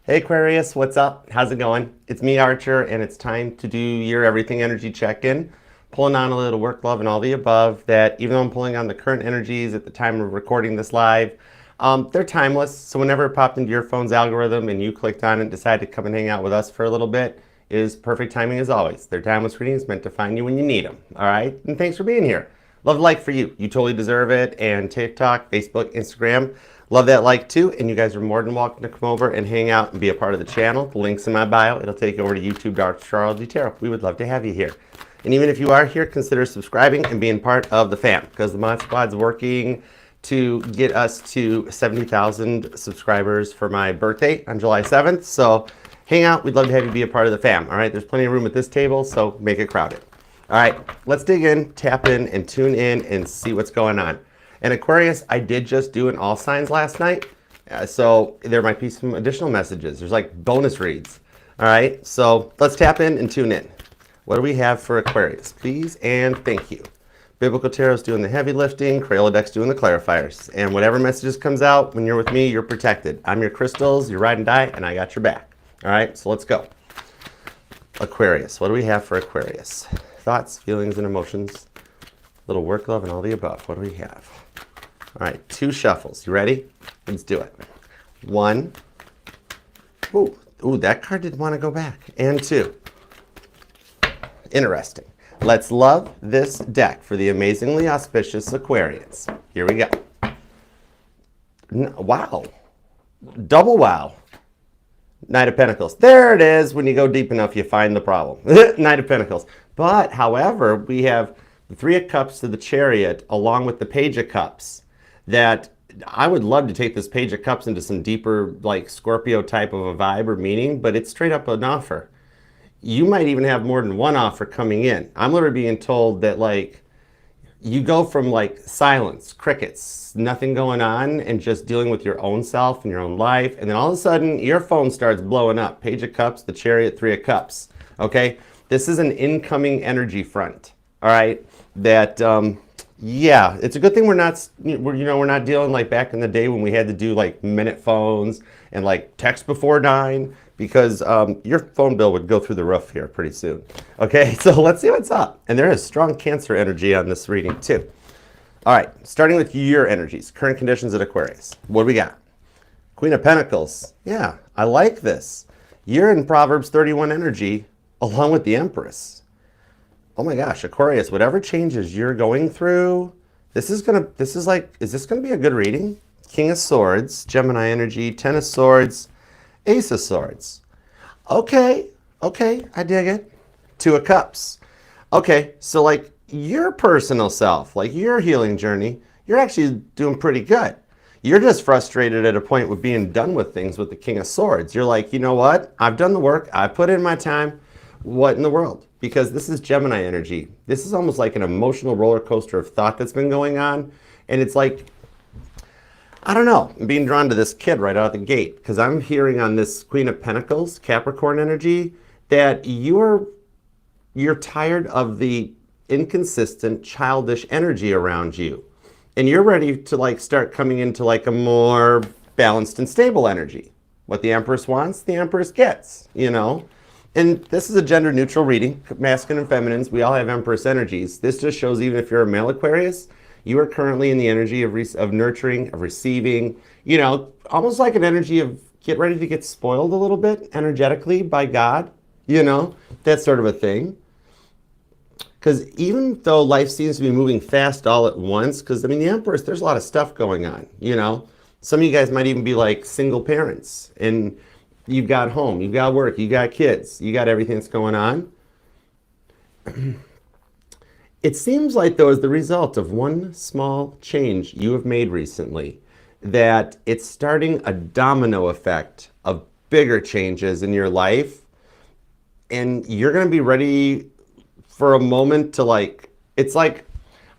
Hey Aquarius, what's up? How's it going? It's me, Archer, and it's time to do your everything energy check-in. Pulling on a little work, love, and all the above. That even though I'm pulling on the current energies at the time of recording this live, they're timeless. So whenever it popped into your phone's algorithm and you clicked on it and decided to come and hang out with us for a little bit, is perfect timing as always. They're timeless readings meant to find you when you need them. All right, and thanks for being here. Love the like for you. You totally deserve it. And TikTok, Facebook, Instagram. Love that like too, and you guys are more than welcome to come over and hang out and be a part of the channel. The link's in my bio. It'll take you over to YouTube Astrology Tarot. We would love to have you here. And even if you are here, consider subscribing and being part of the fam, because the Mod Squad's working to get us to 70,000 subscribers for my birthday on July 7th. So hang out. We'd love to have you be a part of the fam. All right, there's plenty of room at this table, so make it crowded. All right, let's dig in, tap in, and tune in and see what's going on. And Aquarius, I did just do an all signs last night, so there might be some additional messages. There's like bonus reads. All right, so let's tap in and tune in. What do we have for Aquarius? Please and thank you. Biblical Tarot's doing the heavy lifting, Crayola Deck's doing the clarifiers. And whatever messages comes out, when you're with me, you're protected. I'm your crystals, your ride and die, and I got your back. All right, so let's go. Aquarius, what do we have for Aquarius? Thoughts, feelings, and emotions. Little work, love, and all the above. What do we have? All right, 2 shuffles. You ready? Let's do it. 1. Ooh, that card didn't want to go back. And 2. Interesting. Let's love this deck for the amazingly auspicious Aquarians. Here we go. Wow. Double wow. Knight of Pentacles. There it is. When you go deep enough, you find the problem. Knight of Pentacles. But, however, we have the 3 of Cups to the Chariot along with the Page of Cups. That I would love to take this Page of Cups into some deeper, like Scorpio type of a vibe or meaning, but it's straight up an offer. You might even have more than one offer coming in. I'm literally being told that, like, you go from like silence, crickets, nothing going on, and just dealing with your own self and your own life, and then all of a sudden your phone starts blowing up. Page of Cups, the Chariot, 3 of Cups. Okay, this is an incoming energy front. All right, that yeah, it's a good thing we're not dealing like back in the day when we had to do like minute phones and like text before 9, because your phone bill would go through the roof here pretty soon. Okay, so let's see what's up. And there is strong Cancer energy on this reading too. All right, starting with your energies, current conditions at Aquarius. What do we got? Queen of Pentacles. Yeah, I like this. You're in Proverbs 31 energy along with the Empress. Oh my gosh, Aquarius, whatever changes you're going through, is this gonna be a good reading? King of Swords, Gemini energy, 10 of Swords, Ace of Swords. Okay, I dig it. 2 of Cups. Okay, so like your personal self, like your healing journey, you're actually doing pretty good. You're just frustrated at a point with being done with things with the King of Swords. You're like, you know what? I've done the work. I put in my time. What in the world? Because this is Gemini energy. This is almost like an emotional roller coaster of thought that's been going on. And it's like, I don't know, I'm being drawn to this kid right out of the gate, because I'm hearing on this Queen of Pentacles, Capricorn energy, that you're tired of the inconsistent, childish energy around you. And you're ready to like start coming into like a more balanced and stable energy. What the Empress wants, the Empress gets, you know? And this is a gender neutral reading, masculine and feminines. We all have Empress energies. This just shows even if you're a male Aquarius, you are currently in the energy of nurturing, of receiving, you know, almost like an energy of get ready to get spoiled a little bit energetically by God, you know, that sort of a thing. Because even though life seems to be moving fast all at once, because I mean, the Empress, there's a lot of stuff going on, you know. Some of you guys might even be like single parents, and you've got home, you've got work, you got kids, you got everything that's going on. It seems like, though, as the result of one small change you have made recently, that it's starting a domino effect of bigger changes in your life. And you're going to be ready for a moment to like, it's like,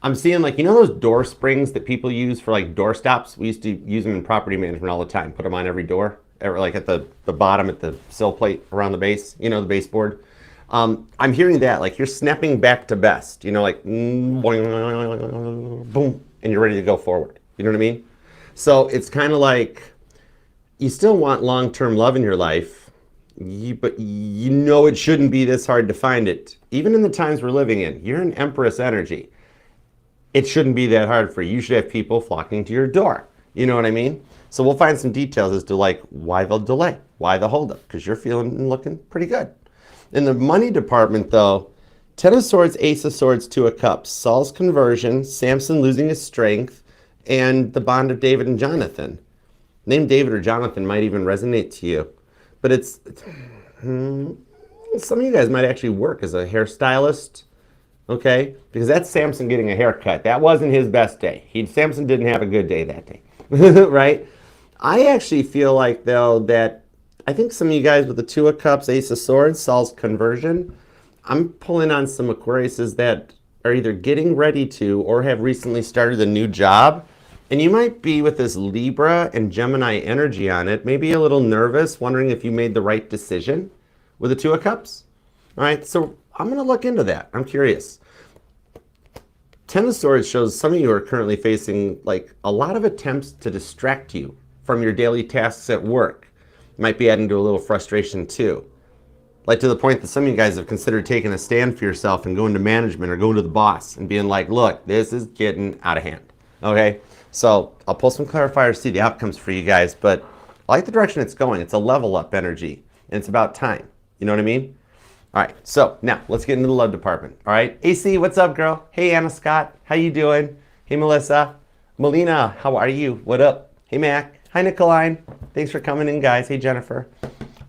I'm seeing like, you know those door springs that people use for like door stops? We used to use them in property management all the time, put them on every door, like at the bottom at the sill plate around the base, you know, the baseboard. I'm hearing that, like you're snapping back to best, you know, like boing, boom, and you're ready to go forward. You know what I mean? So it's kind of like you still want long-term love in your life, but you know it shouldn't be this hard to find it. Even in the times we're living in, you're an Empress energy. It shouldn't be that hard for you. You should have people flocking to your door. You know what I mean? So we'll find some details as to like why the delay, why the holdup, because you're feeling and looking pretty good. In the money department though, 10 of Swords, Ace of Swords, 2 of Cups, Saul's conversion, Samson losing his strength, and the bond of David and Jonathan. Name David or Jonathan might even resonate to you. But some of you guys might actually work as a hairstylist, okay? Because that's Samson getting a haircut. That wasn't his best day. Samson didn't have a good day that day, right? I actually feel like, though, that I think some of you guys with the 2 of Cups, Ace of Swords, Saul's conversion, I'm pulling on some Aquariuses that are either getting ready to or have recently started a new job. And you might be with this Libra and Gemini energy on it, maybe a little nervous, wondering if you made the right decision with the 2 of Cups. All right, so I'm going to look into that. I'm curious. 10 of Swords shows some of you are currently facing like a lot of attempts to distract you from your daily tasks at work. Might be adding to a little frustration too. Like to the point that some of you guys have considered taking a stand for yourself and going to management or going to the boss and being like, look, this is getting out of hand. Okay? So I'll pull some clarifiers, see the outcomes for you guys, but I like the direction it's going. It's a level up energy, and it's about time. You know what I mean? All right, so now let's get into the love department. All right, AC, what's up, girl? Hey, Anna Scott, how you doing? Hey, Melissa. Melina, how are you? What up? Hey, Mac. Hi, Nicoline. Thanks for coming in, guys. Hey, Jennifer.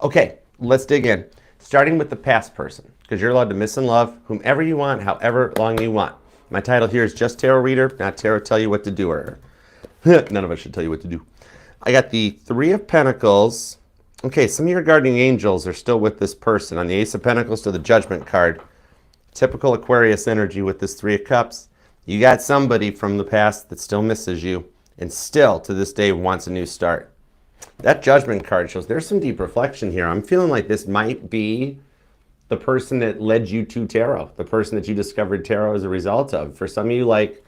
Okay, let's dig in. Starting with the past person, because you're allowed to miss and love whomever you want, however long you want. My title here is Just Tarot Reader, not Tarot Tell You What to Do. Or none of us should tell you what to do. I got the 3 of Pentacles. Okay, some of your guardian angels are still with this person. On the Ace of Pentacles to the Judgment card. Typical Aquarius energy with this 3 of Cups. You got somebody from the past that still misses you and still to this day wants a new start. That Judgment card shows there's some deep reflection here. I'm feeling like this might be the person that led you to tarot, the person that you discovered tarot as a result of. For some of you, like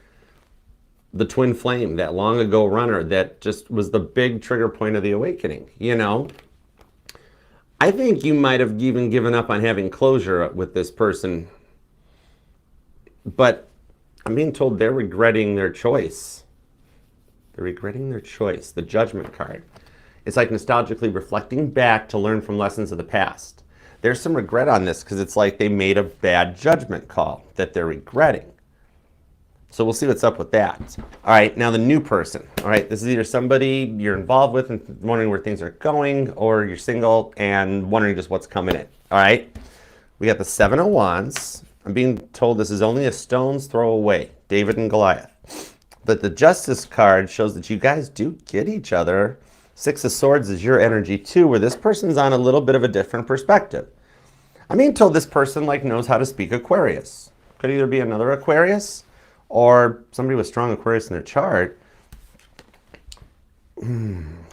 the twin flame, that long ago runner that just was the big trigger point of the awakening, you know? I think you might have even given up on having closure with this person, but I'm being told they're regretting their choice. They're regretting their choice, the Judgment card. It's like nostalgically reflecting back to learn from lessons of the past. There's some regret on this because it's like they made a bad judgment call that they're regretting. So we'll see what's up with that. All right, now the new person. All right, this is either somebody you're involved with and wondering where things are going, or you're single and wondering just what's coming in. All right, we got the 7 of Wands. I'm being told this is only a stone's throw away, David and Goliath. But the Justice card shows that you guys do get each other. 6 of Swords is your energy too, where this person's on a little bit of a different perspective. I'm being told this person like knows how to speak Aquarius. Could either be another Aquarius or somebody with strong Aquarius in their chart.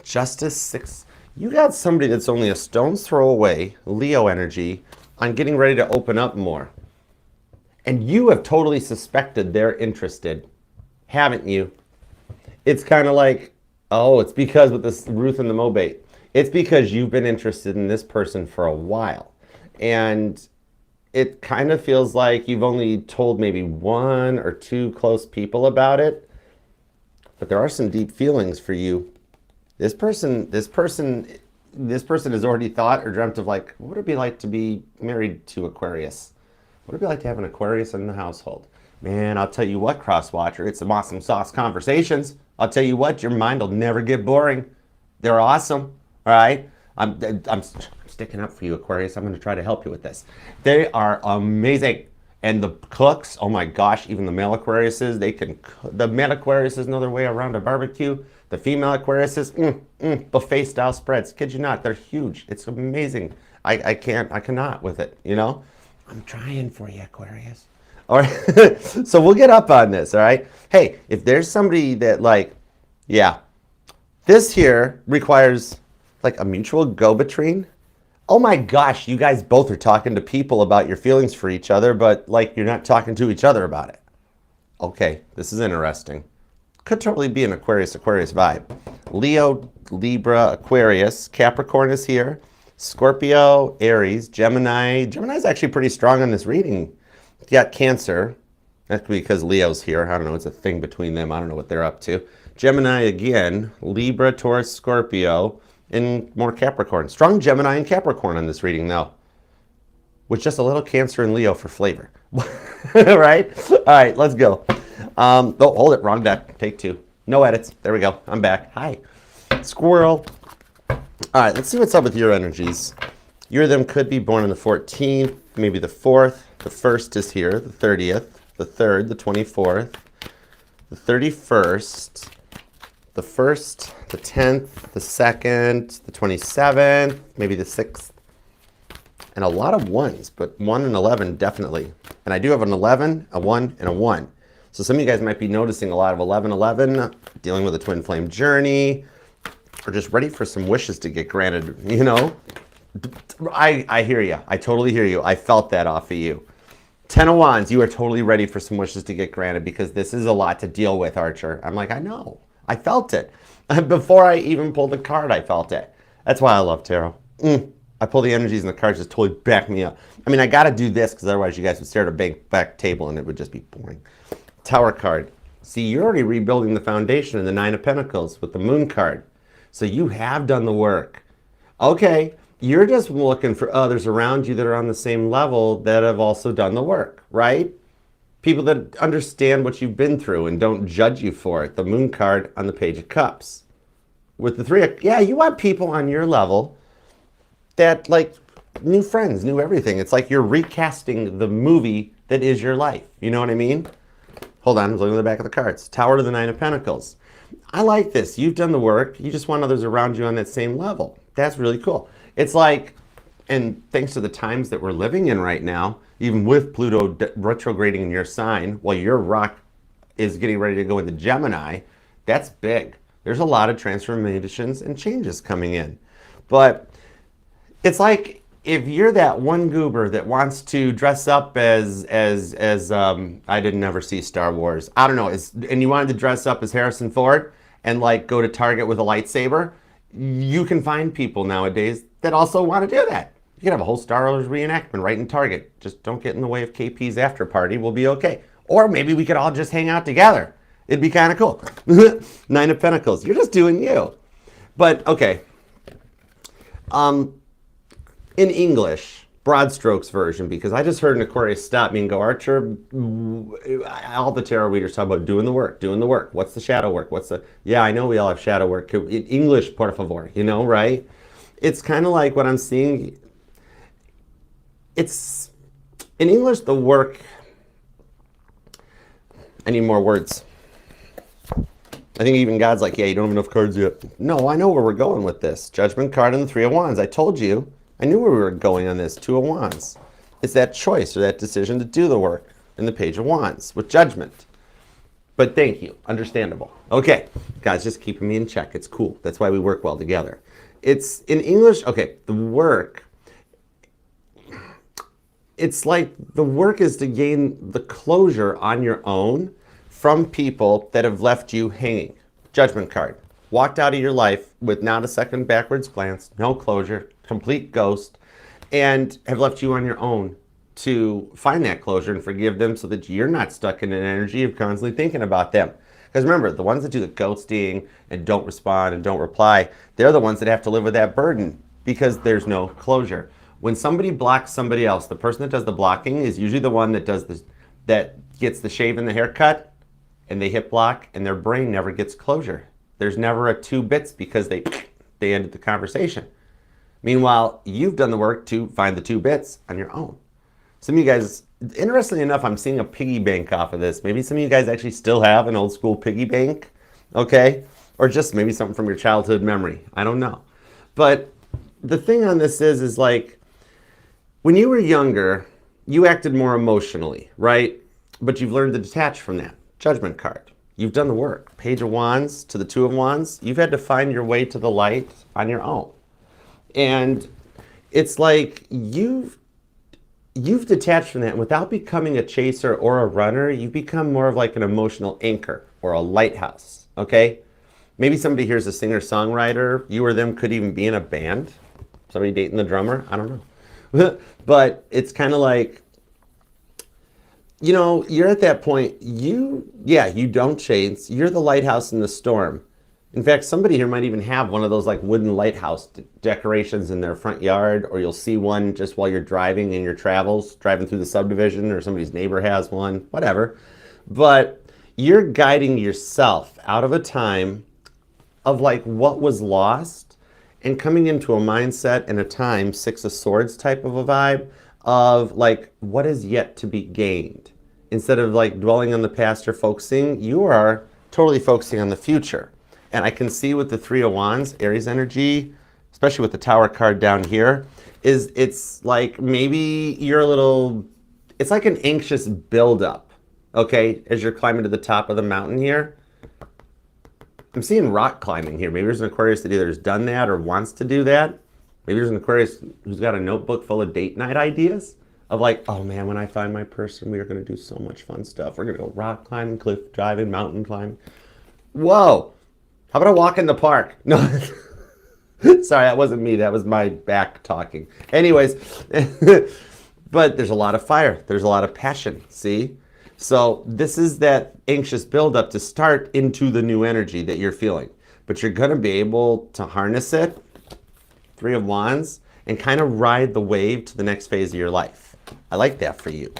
Justice 6. You got somebody that's only a stone's throw away, Leo energy, on getting ready to open up more. And you have totally suspected they're interested, haven't you? It's kind of like, oh, it's because with this Ruth and the Mobate, it's because you've been interested in this person for a while. And it kind of feels like you've only told maybe 1 or 2 close people about it. But there are some deep feelings for you. This person has already thought or dreamt of like, what would it be like to be married to Aquarius? What would it be like to have an Aquarius in the household? Man, I'll tell you what, Crosswatcher, it's some awesome sauce conversations. I'll tell you what, your mind will never get boring. They're awesome, all right? I'm sticking up for you, Aquarius. I'm going to try to help you with this. They are amazing. And the cooks, oh my gosh, even the male Aquariuses, they can cook. The male Aquariuses know their way around a barbecue. The female Aquariuses, buffet style spreads. Kid you not, they're huge. It's amazing. I cannot with it, you know? I'm trying for you, Aquarius. All right, so we'll get up on this, all right? Hey, if there's somebody that like, yeah, this here requires like a mutual go-between. Oh my gosh, you guys both are talking to people about your feelings for each other, but like you're not talking to each other about it. Okay, this is interesting. Could totally be an Aquarius vibe. Leo, Libra, Aquarius. Capricorn is here. Scorpio, Aries, Gemini. Gemini's actually pretty strong on this reading. You got Cancer. That's because Leo's here. I don't know. It's a thing between them. I don't know what they're up to. Gemini again. Libra, Taurus, Scorpio, and more Capricorn. Strong Gemini and Capricorn on this reading, though. With just a little Cancer and Leo for flavor. Right? All right, let's go. Oh, hold it. Wrong deck. Take 2. No edits. There we go. I'm back. Hi. Squirrel. All right, let's see what's up with your energies. You or them could be born on the 14th, maybe the 4th. The 1st is here, the 30th, the 3rd, the 24th, the 31st, the 1st, the 10th, the 2nd, the 27th, maybe the 6th. And a lot of 1s, but 1 and 11 definitely. And I do have an 11, a 1, and a 1. So some of you guys might be noticing a lot of 11, dealing with a twin flame journey, or just ready for some wishes to get granted, you know? I hear you. I totally hear you. I felt that off of you. 10 of Wands, you are totally ready for some wishes to get granted because this is a lot to deal with, Archer. I'm like, I know. I felt it. Before I even pulled the card, I felt it. That's why I love tarot. I pull the energies and the cards just totally back me up. I mean, I got to do this because otherwise you guys would stare at a back table and it would just be boring. Tower card. See, you're already rebuilding the foundation in the 9 of Pentacles with the Moon card. So you have done the work. Okay, you're just looking for others around you that are on the same level that have also done the work, right? People that understand what you've been through and don't judge you for it. The Moon card on the Page of Cups. With the 3 of, yeah, you want people on your level that, like, new friends, new everything. It's like you're recasting the movie that is your life. You know what I mean? Hold on, I'm looking at the back of the cards. Tower to the 9 of Pentacles. I like this. You've done the work. You just want others around you on that same level. That's really cool. It's like, and thanks to the times that we're living in right now, even with Pluto retrograding in your sign, while your rock is getting ready to go into Gemini, that's big. There's a lot of transformations and changes coming in. But it's like, if you're that one goober that wants to dress up as I didn't ever see Star Wars, I don't know, and you wanted to dress up as Harrison Ford and like go to Target with a lightsaber, you can find people nowadays that also want to do that. You can have a whole Star Wars reenactment right in Target. Just don't get in the way of KP's after party. We'll be okay. Or maybe we could all just hang out together. It'd be kind of cool. 9 of Pentacles. You're just doing you. But okay. In English, broad strokes version, because I just heard an Aquarius stop me and go, Archer, all the tarot readers talk about doing the work. What's the shadow work? Yeah, I know we all have shadow work. In English, por favor, you know, right? It's kind of like what I'm seeing. It's, in English, the work, I need more words. I think even God's like, yeah, you don't have enough cards yet. No, I know where we're going with this. Judgment card and the 3 of Wands. I told you. I knew where we were going on this. 2 of Wands. It's that choice or that decision to do the work in the Page of Wands with Judgment. But thank you. Understandable. Okay. Guys, just keeping me in check. It's cool. That's why we work well together. It's in English. Okay. The work. It's like the work is to gain the closure on your own from people that have left you hanging. Judgment card. Walked out of your life with not a second backwards glance, no closure, complete ghost, and have left you on your own to find that closure and forgive them so that you're not stuck in an energy of constantly thinking about them. Because remember, the ones that do the ghosting and don't respond and don't reply, they're the ones that have to live with that burden because there's no closure. When somebody blocks somebody else, the person that does the blocking is usually the one that does this, that gets the shave and the haircut, and they hit block, and their brain never gets closure. There's never a 2 bits because they ended the conversation. Meanwhile, you've done the work to find the 2 bits on your own. Some of you guys, interestingly enough, I'm seeing a piggy bank off of this. Maybe some of you guys actually still have an old school piggy bank, okay? Or just maybe something from your childhood memory. I don't know. But the thing on this is like, when you were younger, you acted more emotionally, right? But you've learned to detach from that. Judgment card. You've done the work. Page of Wands to the 2 of Wands. You've had to find your way to the light on your own. And it's like you've detached from that. And without becoming a chaser or a runner, you've become more of like an emotional anchor or a lighthouse, okay? Maybe somebody here's a singer-songwriter. You or them could even be in a band. Somebody dating the drummer. I don't know. But it's kind of like, you know, you're at that point. You don't chase. You're the lighthouse in the storm. In fact, somebody here might even have one of those like wooden lighthouse decorations in their front yard, or you'll see one just while you're driving in your travels, driving through the subdivision, or somebody's neighbor has one, whatever. But you're guiding yourself out of a time of like what was lost and coming into a mindset and a time, Six of Swords type of a vibe of like what is yet to be gained. Instead of like dwelling on the past or focusing, you are totally focusing on the future. And I can see with the Three of Wands, Aries energy, especially with the Tower card down here, is it's like maybe you're a little, it's like an anxious buildup, okay, as you're climbing to the top of the mountain here. I'm seeing rock climbing here. Maybe there's an Aquarius that either has done that or wants to do that. Maybe there's an Aquarius who's got a notebook full of date night ideas of like, oh man, when I find my person, we are going to do so much fun stuff. We're going to go rock climbing, cliff driving, mountain climbing. Whoa. How about a walk in the park? No, sorry, that wasn't me. That was my back talking. Anyways, but there's a lot of fire. There's a lot of passion, see? So this is that anxious buildup to start into the new energy that you're feeling. But you're going to be able to harness it, Three of Wands, and kind of ride the wave to the next phase of your life. I like that for you.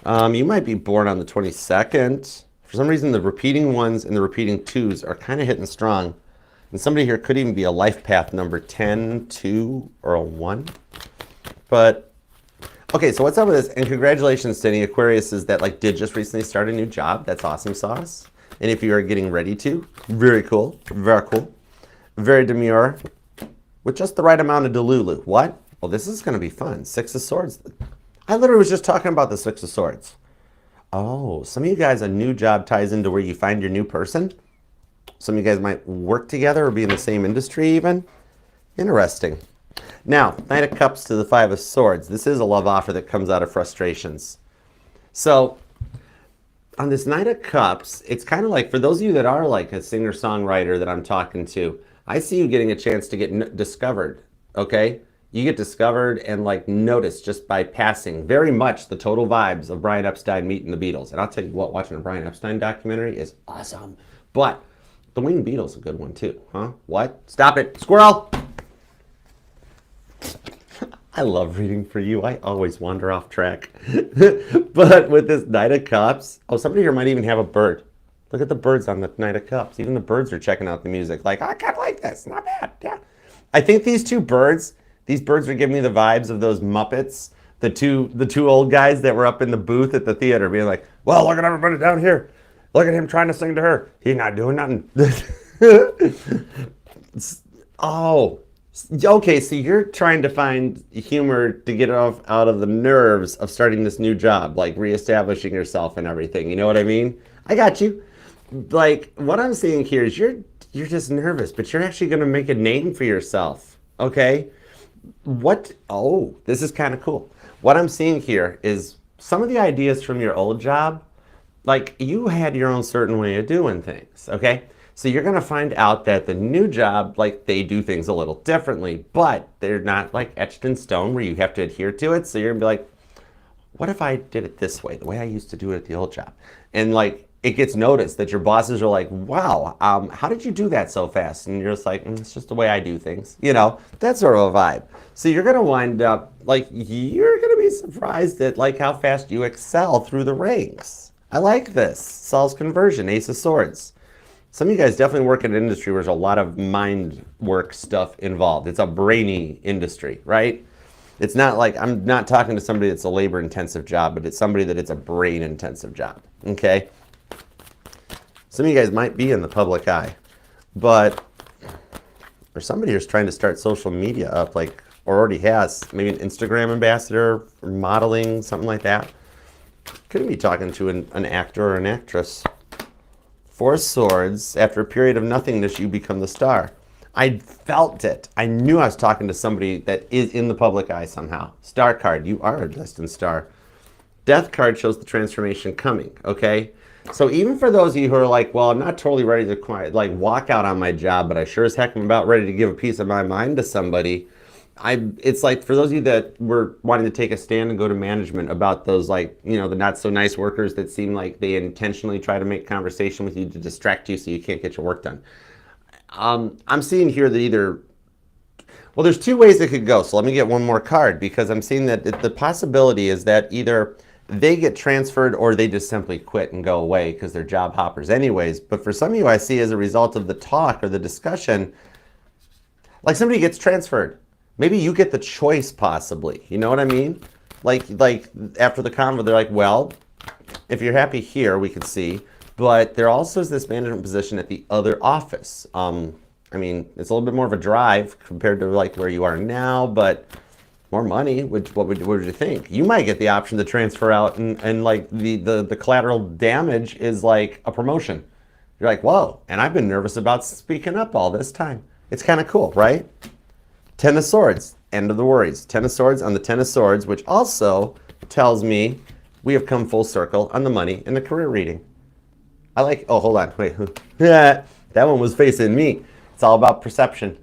You might be born on the 22nd. For some reason, the repeating ones and the repeating twos are kind of hitting strong. And somebody here could even be a life path number 10, 2, or a 1. But, okay, so what's up with this? And congratulations to any Aquariuses that like did just recently start a new job. That's awesome sauce. And if you are getting ready to, very cool, very cool. Very demure, with just the right amount of delulu. What? Well, this is going to be fun. Six of Swords. I literally was just talking about the Six of Swords. Oh, some of you guys, a new job ties into where you find your new person. Some of you guys might work together or be in the same industry even. Interesting. Now, Knight of Cups to the Five of Swords. This is a love offer that comes out of frustrations. So, on this Knight of Cups, it's kind of like, for those of you that are like a singer-songwriter that I'm talking to, I see you getting a chance to get discovered, okay? You get discovered and like noticed just by passing. Very much the total vibes of Brian Epstein meeting the Beatles. And I'll tell you what, watching a Brian Epstein documentary is awesome. But the Winged Beetle's a good one too, huh? What? Stop it, squirrel! I love reading for you. I always wander off track. But with this Knight of Cups, oh, somebody here might even have a bird. Look at the birds on the Knight of Cups. Even the birds are checking out the music. Like, I kind of like this, not bad, yeah. I think these birds are giving me the vibes of those Muppets, the two old guys that were up in the booth at the theater being like, well, look at everybody down here. Look at him trying to sing to her. He's not doing nothing. Oh, okay, so you're trying to find humor to get out of the nerves of starting this new job, like reestablishing yourself and everything. You know what I mean? I got you. Like, what I'm seeing here is you're just nervous, but you're actually going to make a name for yourself, okay? Oh, this is kind of cool. What I'm seeing here is some of the ideas from your old job, like you had your own certain way of doing things, okay? So you're going to find out that the new job, like they do things a little differently, but they're not like etched in stone where you have to adhere to it. So you're going to be like, what if I did it this way, the way I used to do it at the old job? And like, it gets noticed that your bosses are like, wow, how did you do that so fast? And you're just like, it's just the way I do things. You know, that sort of a vibe. So you're going to wind up, like, you're going to be surprised at, like, how fast you excel through the ranks. I like this. Saul's conversion, Ace of Swords. Some of you guys definitely work in an industry where there's a lot of mind work stuff involved. It's a brainy industry, right? It's not like, I'm not talking to somebody that's a labor-intensive job, but it's somebody that it's a brain-intensive job, okay? Some of you guys might be in the public eye, but, or somebody who's trying to start social media up, like, or already has, maybe an Instagram ambassador, or modeling, something like that. Could be talking to an actor or an actress. Four of Swords, after a period of nothingness, you become the star. I felt it. I knew I was talking to somebody that is in the public eye somehow. Star card, you are a destined star. Death card shows the transformation coming, okay? So even for those of you who are like, well, I'm not totally ready to like walk out on my job, but I sure as heck am about ready to give a piece of my mind to somebody. It's like for those of you that were wanting to take a stand and go to management about those, like, you know, the not so nice workers that seem like they intentionally try to make conversation with you to distract you so you can't get your work done. I'm seeing here that either, well, there's two ways it could go. So let me get one more card, because I'm seeing that the possibility is that either they get transferred or they just simply quit and go away because they're job hoppers anyways. But for some of you, I see as a result of the talk or the discussion, like somebody gets transferred. Maybe you get the choice possibly. You know what I mean? Like after the convo, they're like, well, if you're happy here, we could see. But there also is this management position at the other office. I mean, it's a little bit more of a drive compared to like where you are now, but more money. What would you think? You might get the option to transfer out, and like the collateral damage is like a promotion. You're like, whoa, and I've been nervous about speaking up all this time. It's kind of cool, right? Ten of Swords, end of the worries. Ten of Swords on the Ten of Swords, which also tells me we have come full circle on the money and the career reading. I like, oh, hold on, wait. Yeah, that one was facing me. It's all about perception.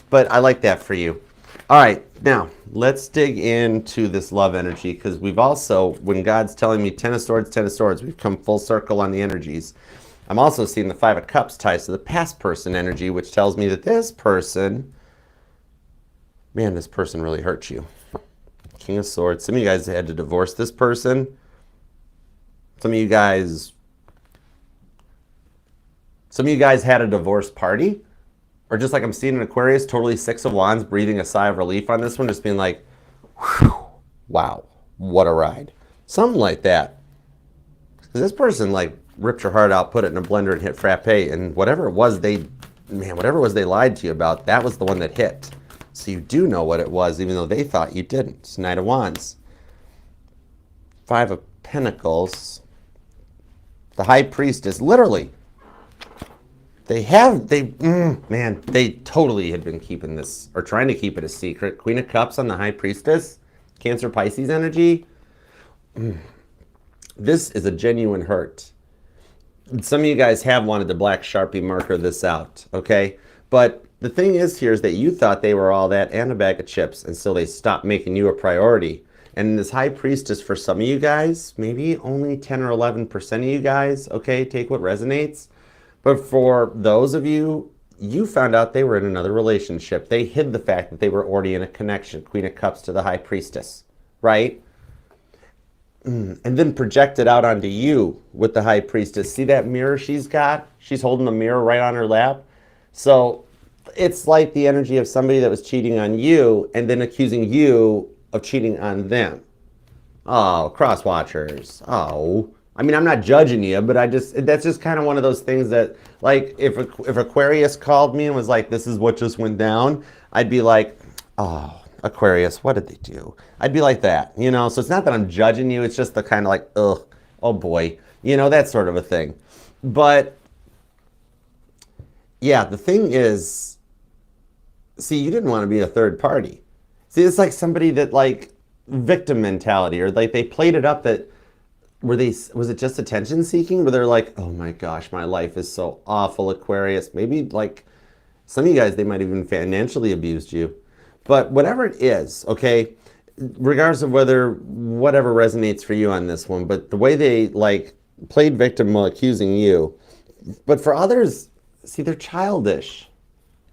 But I like that for you. All right, now let's dig into this love energy, because we've also, when God's telling me Ten of Swords, we've come full circle on the energies. I'm also seeing the Five of Cups ties to the past person energy, which tells me that this person, man, this person really hurt you. King of Swords. Some of you guys had to divorce this person. Some of you guys had a divorce party. Or just like I'm seeing an Aquarius, totally Six of Wands, breathing a sigh of relief on this one, just being like, whew, wow, what a ride. Something like that. Because this person like ripped your heart out, put it in a blender and hit frappe, and whatever it was they lied to you about, that was the one that hit. So you do know what it was, even though they thought you didn't. It's Knight of Wands. Five of Pentacles. The High Priestess, literally. They totally had been keeping this, or trying to keep it a secret. Queen of Cups on the High Priestess. Cancer, Pisces energy. This is a genuine hurt. Some of you guys have wanted to black Sharpie marker this out, okay? But the thing is here is that you thought they were all that and a bag of chips, and so they stopped making you a priority. And this High Priestess, for some of you guys, maybe only 10 or 11% of you guys, okay, take what resonates. But for those of you, you found out they were in another relationship. They hid the fact that they were already in a connection. Queen of Cups to the High Priestess, right? And then projected out onto you with the High Priestess. See that mirror she's got? She's holding the mirror right on her lap. So it's like the energy of somebody that was cheating on you and then accusing you of cheating on them. Oh, cross watchers. Oh. I mean, I'm not judging you, but that's just kind of one of those things that, like, if Aquarius called me and was like, this is what just went down, I'd be like, oh, Aquarius, what did they do? I'd be like that, you know? So it's not that I'm judging you, it's just the kind of like, ugh, oh boy, you know, that sort of a thing. But, yeah, the thing is, see, you didn't want to be a third party. See, it's like somebody that, like, victim mentality, or like they played it up that, was it just attention seeking? Where they're like, oh my gosh, my life is so awful, Aquarius. Maybe like some of you guys, they might even financially abused you. But whatever it is, okay, regardless of whatever resonates for you on this one, but the way they like played victim while accusing you. But for others, see, they're childish.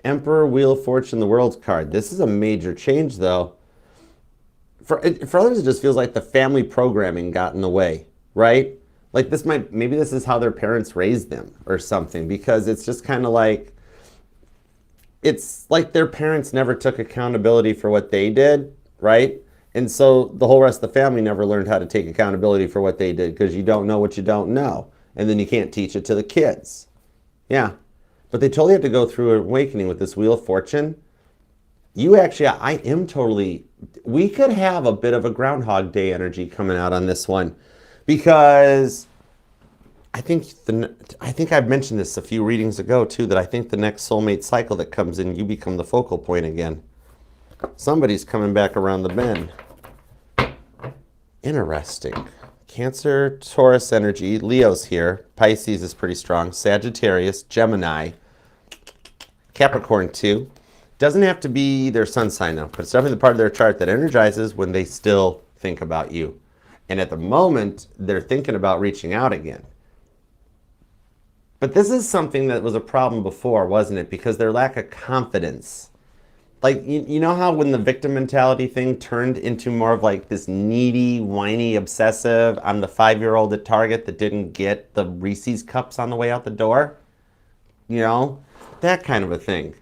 Emperor, Wheel of Fortune, the World's card. This is a major change though. For others, it just feels like the family programming got in the way. Right? Like maybe this is how their parents raised them or something, because it's just kind of like, it's like their parents never took accountability for what they did, right? And so the whole rest of the family never learned how to take accountability for what they did, because you don't know what you don't know. And then you can't teach it to the kids. Yeah. But they totally have to go through an awakening with this Wheel of Fortune. You actually, we could have a bit of a Groundhog Day energy coming out on this one. Because I think I've mentioned this a few readings ago too, that I think the next soulmate cycle that comes in, you become the focal point again. Somebody's coming back around the bend. Interesting. Cancer, Taurus energy, Leo's here, Pisces is pretty strong, Sagittarius, Gemini, Capricorn too. Doesn't have to be their sun sign though, but it's definitely the part of their chart that energizes when they still think about you. And at the moment, they're thinking about reaching out again. But this is something that was a problem before, wasn't it? Because their lack of confidence. Like, you know how when the victim mentality thing turned into more of like this needy, whiny, obsessive, I'm the 5-year-old at Target that didn't get the Reese's cups on the way out the door? You know? That kind of a thing.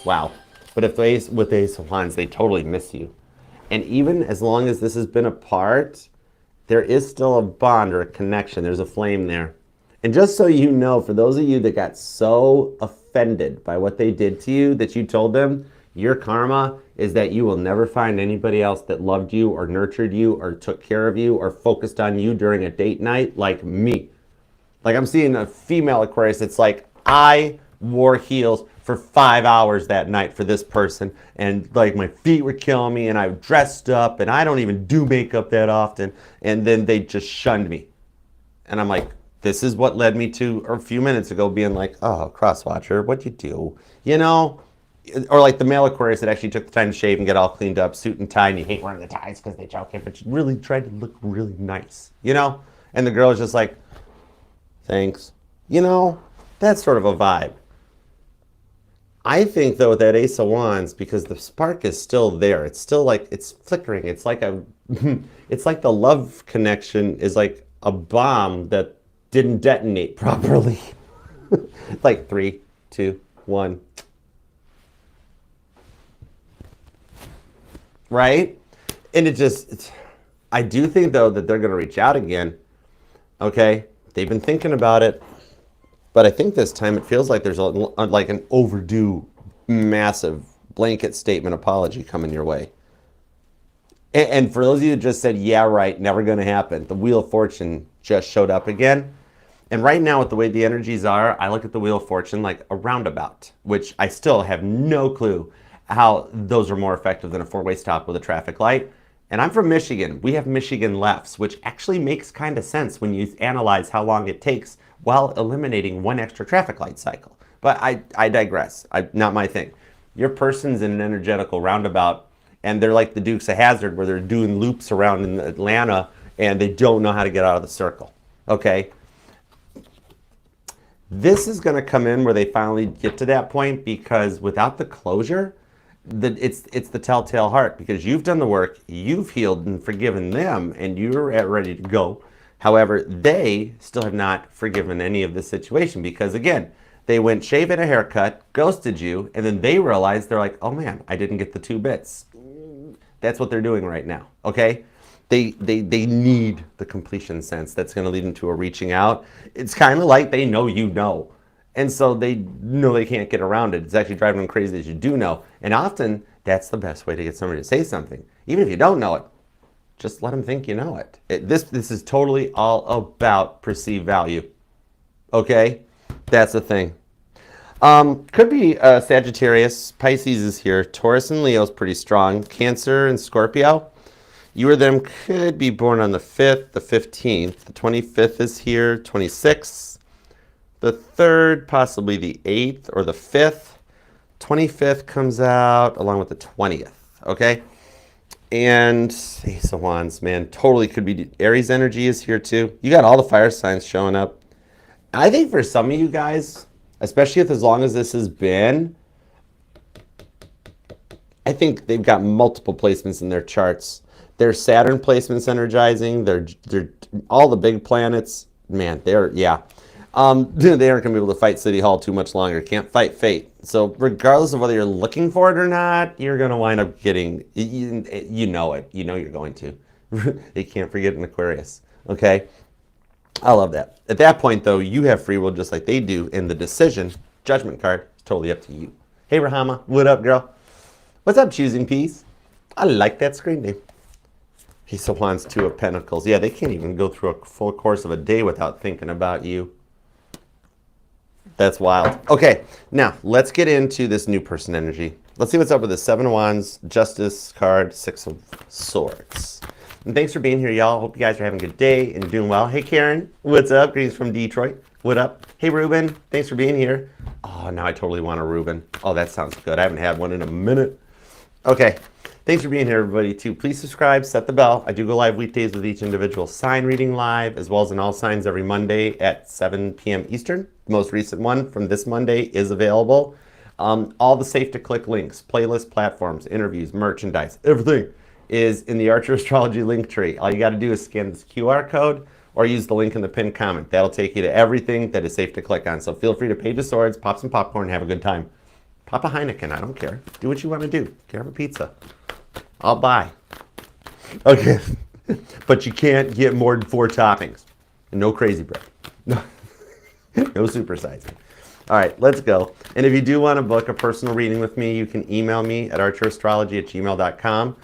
Wow. But if with the Ace of Wands, they totally miss you. And even as long as this has been apart, there is still a bond or a connection. There's a flame there. And just so you know, for those of you that got so offended by what they did to you that you told them, your karma is that you will never find anybody else that loved you or nurtured you or took care of you or focused on you during a date night like me. Like I'm seeing a female Aquarius that's like, I wore heels for 5 hours that night for this person, and like my feet were killing me and I dressed up and I don't even do makeup that often, and then they just shunned me. And I'm like, this is what led me to a few minutes ago being like, oh, crosswatcher, what'd you do? You know? Or like the male Aquarius that actually took the time to shave and get all cleaned up, suit and tie, and you hate wearing the ties because they choke it, but you really tried to look really nice, you know? And the girl is just like, thanks. You know? That's sort of a vibe. I think though that Ace of Wands, because the spark is still there, it's still like, it's flickering. It's like it's like the love connection is like a bomb that didn't detonate properly. Like 3, 2, 1. Right? And I do think though that they're going to reach out again. Okay? They've been thinking about it. But I think this time it feels like there's like an overdue, massive blanket statement apology coming your way. And for those of you that just said, yeah, right, never going to happen, the Wheel of Fortune just showed up again. And right now with the way the energies are, I look at the Wheel of Fortune like a roundabout, which I still have no clue how those are more effective than a 4-way stop with a traffic light. And I'm from Michigan. We have Michigan lefts, which actually makes kind of sense when you analyze how long it takes while eliminating 1 extra traffic light cycle. But I digress. Not my thing. Your person's in an energetical roundabout, and they're like the Dukes of Hazzard, where they're doing loops around in Atlanta, and they don't know how to get out of the circle. Okay? This is going to come in where they finally get to that point, because without the closure, it's the telltale heart, because you've done the work, you've healed and forgiven them, and you're ready to go. However, they still have not forgiven any of the situation, because again, they went shave and a haircut, ghosted you, and then they realized, they're like, oh man, I didn't get the 2 bits. That's what they're doing right now, okay? They need the completion sense that's going to lead them to a reaching out. It's kind of like they know you know. And so they know they can't get around it. It's actually driving them crazy that you do know. And often, that's the best way to get somebody to say something. Even if you don't know it, just let them think you know it. This is totally all about perceived value. Okay? That's the thing. Could be Sagittarius. Pisces is here. Taurus and Leo is pretty strong. Cancer and Scorpio. You or them could be born on the 5th, the 15th. The 25th is here. 26th. The 3rd, possibly the 8th or the 5th. 25th comes out along with the 20th. Okay? And Ace of Wands, man, totally could be. Aries energy is here too. You got all the fire signs showing up. I think for some of you guys, especially as long as this has been, I think they've got multiple placements in their charts. Their Saturn placements energizing. They're all the big planets. Man, they aren't going to be able to fight City Hall too much longer. Can't fight fate. So regardless of whether you're looking for it or not, you're going to wind up getting, you know it. You know you're going to. You can't forget an Aquarius. Okay? I love that. At that point, though, you have free will just like they do, and the decision, judgment card, is totally up to you. Hey, Rahama. What up, girl? What's up, Choosing Peace? I like that screen name. Ace of Wands, 2 of Pentacles. Yeah, they can't even go through a full course of a day without thinking about you. That's wild. Okay, now let's get into this new person energy. Let's see what's up with the 7 of Wands, Justice card, 6 of Swords. And thanks for being here, y'all. Hope you guys are having a good day and doing well. Hey, Karen, what's up? Greetings from Detroit. What up? Hey, Ruben, thanks for being here. Oh, now I totally want a Ruben. Oh, that sounds good. I haven't had one in a minute. Okay, thanks for being here, everybody, too. Please subscribe, set the bell. I do go live weekdays with each individual sign reading live, as well as in all signs every Monday at 7 p.m. Eastern. The most recent one from this Monday is available. All the safe-to-click links, playlists, platforms, interviews, merchandise, everything is in the Archer Astrology link tree. All you got to do is scan this QR code or use the link in the pinned comment. That'll take you to everything that is safe to click on. So feel free to Page of Swords, pop some popcorn, have a good time. Pop a Heineken, I don't care. Do what you want to do. Grab a pizza. I'll buy. Okay, but you can't get more than 4 toppings. And no crazy bread. No, no supersizing. All right, let's go. And if you do want to book a personal reading with me, you can email me at archerastrology@gmail.com.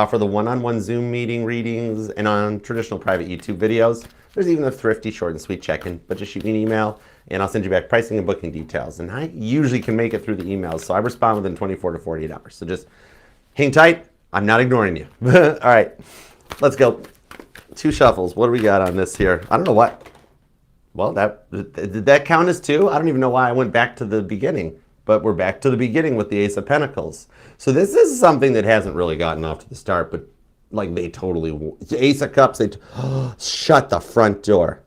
For the one-on-one Zoom meeting readings and on traditional private YouTube videos. There's even a thrifty, short and sweet check-in, but just shoot me an email and I'll send you back pricing and booking details. And I usually can make it through the emails, so I respond within 24 to 48 hours. So just hang tight. I'm not ignoring you. All right, let's go. 2 shuffles. What do we got on this here? I don't know what. Well, did that count as 2? I don't even know why I went back to the beginning. But we're back to the beginning with the Ace of Pentacles. So this is something that hasn't really gotten off to the start, but like they totally, Ace of Cups, shut the front door.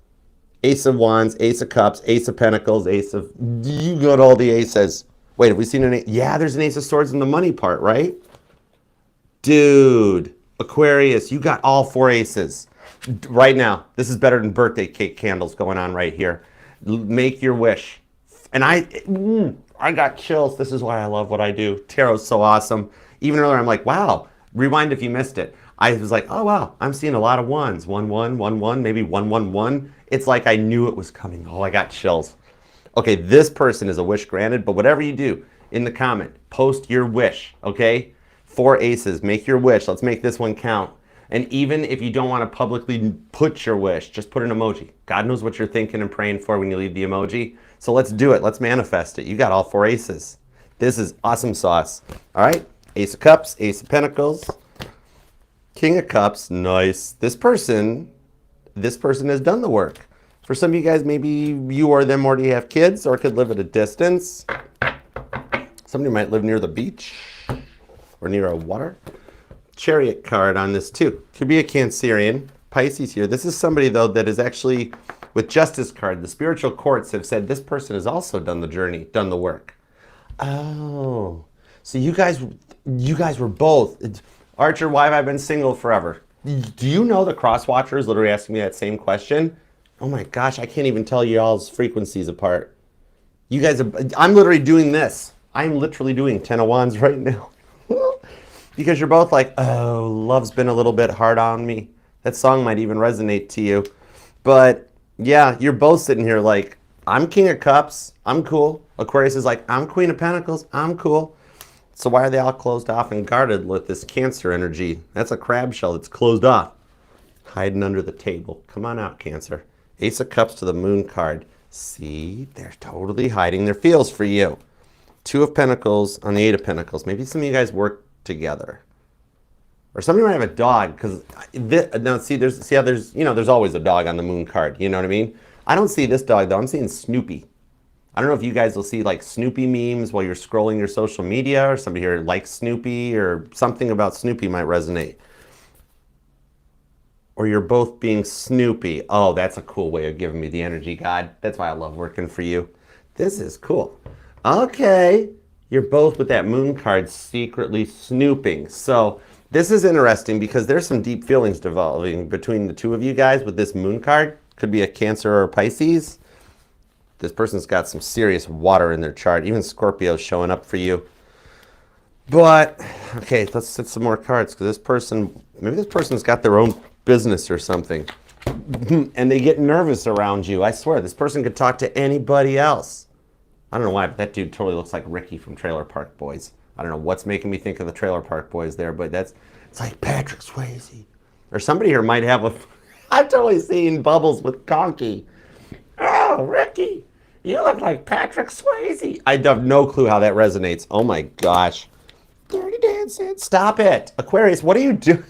Ace of Wands, Ace of Cups, Ace of Pentacles, you got all the aces. Wait, have we seen an ace? Yeah, there's an Ace of Swords in the money part, right? Dude, Aquarius, you got all 4 aces. Right now, this is better than birthday cake candles going on right here. Make your wish. And I got chills. This is why I love what I do. Tarot's so awesome. Even earlier, I'm like, wow. Rewind if you missed it. I was like, oh, wow. I'm seeing a lot of ones. 1, 1, 1, 1, maybe 1, 1, 1. It's like I knew it was coming. Oh, I got chills. Okay, this person is a wish granted, but whatever you do, in the comment, post your wish, okay? 4 aces. Make your wish. Let's make this one count. And even if you don't want to publicly put your wish, just put an emoji. God knows what you're thinking and praying for when you leave the emoji. So let's do it. Let's manifest it. You got all 4 aces. This is awesome sauce. All right. Ace of Cups, Ace of Pentacles, King of Cups. Nice. This person has done the work. For some of you guys, maybe you or them already have kids or could live at a distance. Somebody might live near the beach or near a water. Chariot card on this too. Could be a Cancerian. Pisces here. This is somebody, though, that is actually... With Justice card, the spiritual courts have said this person has also done the journey, done the work. Oh, so you guys were both. Archer, why have I been single forever? Do you know the cross watchers literally asking me that same question? Oh my gosh, I can't even tell you all's frequencies apart. You guys, I'm literally doing this. I'm literally doing 10 of Wands right now. Because you're both like, oh, love's been a little bit hard on me. That song might even resonate to you. But yeah, you're both sitting here like, I'm King of Cups, I'm cool. Aquarius is like, I'm Queen of Pentacles, I'm cool. So why are they all closed off and guarded with this Cancer energy? That's a crab shell that's closed off. Hiding under the table. Come on out, Cancer. Ace of Cups to the Moon card. See, they're totally hiding their feels for you. 2 of Pentacles on the 8 of Pentacles. Maybe some of you guys work together. Or somebody might have a dog, because now see how there's always a dog on the Moon card. You know what I mean? I don't see this dog though. I'm seeing Snoopy. I don't know if you guys will see like Snoopy memes while you're scrolling your social media, or somebody here likes Snoopy, or something about Snoopy might resonate. Or you're both being Snoopy. Oh, that's a cool way of giving me the energy, God. That's why I love working for you. This is cool. Okay, you're both with that Moon card secretly snooping. So this is interesting because there's some deep feelings developing between the 2 of you guys with this Moon card. Could be a Cancer or a Pisces. This person's got some serious water in their chart. Even Scorpio's showing up for you. But, okay, let's set some more cards because this person, maybe this person's got their own business or something. And they get nervous around you. I swear, this person could talk to anybody else. I don't know why, but that dude totally looks like Ricky from Trailer Park Boys. I don't know what's making me think of the Trailer Park Boys there, but it's like Patrick Swayze. Or somebody here might have a... I'm totally seeing Bubbles with Conky. Oh, Ricky, you look like Patrick Swayze. I have no clue how that resonates. Oh my gosh. Dirty Dancing. Stop it. Aquarius, what are you doing?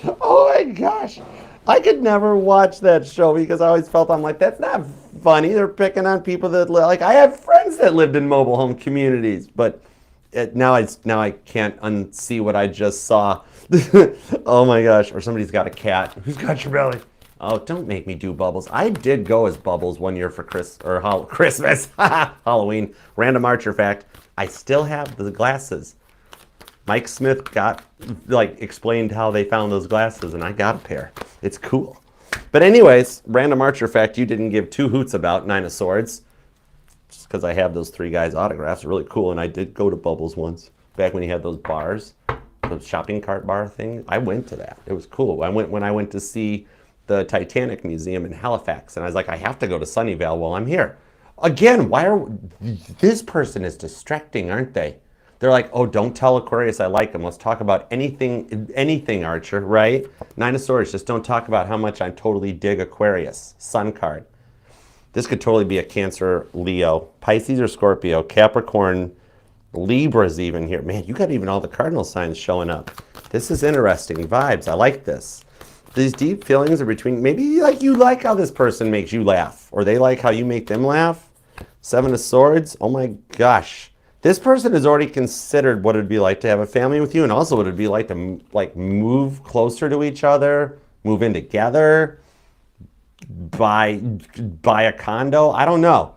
Oh my gosh. I could never watch that show because I always felt I'm like, that's not funny. They're picking on people that like I have friends that lived in mobile home communities, but now I can't unsee what I just saw. Oh my gosh. Or somebody's got a cat. Who's got your belly? Oh, don't make me do Bubbles. I did go as Bubbles one year for Christmas, Halloween. Random Archer fact. I still have the glasses. Mike Smith explained how they found those glasses, and I got a pair. It's cool. But anyways, random Archer fact you didn't give two hoots about Nine of Swords. Just because I have those three guys' autographs. Really cool, and I did go to Bubbles once. Back when he had those bars, the shopping cart bar thing. I went to that. It was cool. I went to see the Titanic Museum in Halifax, and I was like, I have to go to Sunnyvale while I'm here. Again, this person is distracting, aren't they? They're like, oh, don't tell Aquarius I like him. Let's talk about anything, Archer, right? Nine of Swords, just don't talk about how much I totally dig Aquarius. Sun card. This could totally be a Cancer, Leo, Pisces or Scorpio, Capricorn, Libra's even here. Man, you got even all the cardinal signs showing up. This is interesting. Vibes. I like this. These deep feelings are between, maybe you like how this person makes you laugh, or they like how you make them laugh. Seven of Swords. Oh my gosh. This person has already considered what it'd be like to have a family with you, and also what it'd be like to move closer to each other, move in together, buy a condo. I don't know.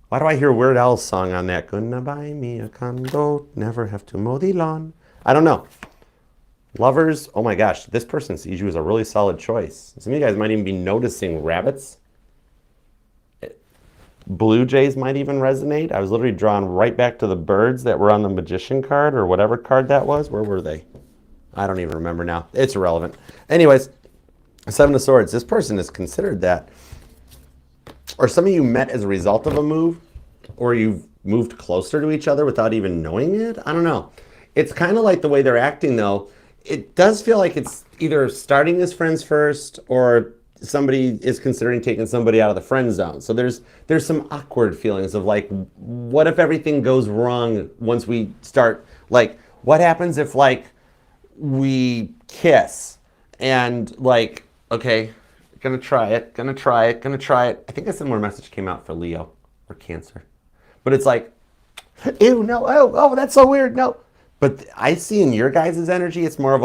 Why do I hear Weird Al's song on that? Gonna buy me a condo, never have to mow the lawn. I don't know. Lovers, oh my gosh, this person sees you as a really solid choice. Some of you guys might even be noticing rabbits. Blue jays might even resonate. I was literally drawn right back to the birds that were on the magician card or whatever card that was. Where were they? I don't even remember now. It's irrelevant. Anyways, Seven of Swords. This person has considered that. Or some of you met as a result of a move, or you've moved closer to each other without even knowing it. I don't know. It's kind of like the way they're acting, though. It does feel like it's either starting as friends first, or somebody is considering taking somebody out of the friend zone. So there's some awkward feelings of like, what if everything goes wrong once we start? Like, what happens if we kiss and okay, gonna try it. I think a similar message came out for Leo or Cancer. But it's like, ew, no, oh, that's so weird, no. But I see in your guys' energy, it's more of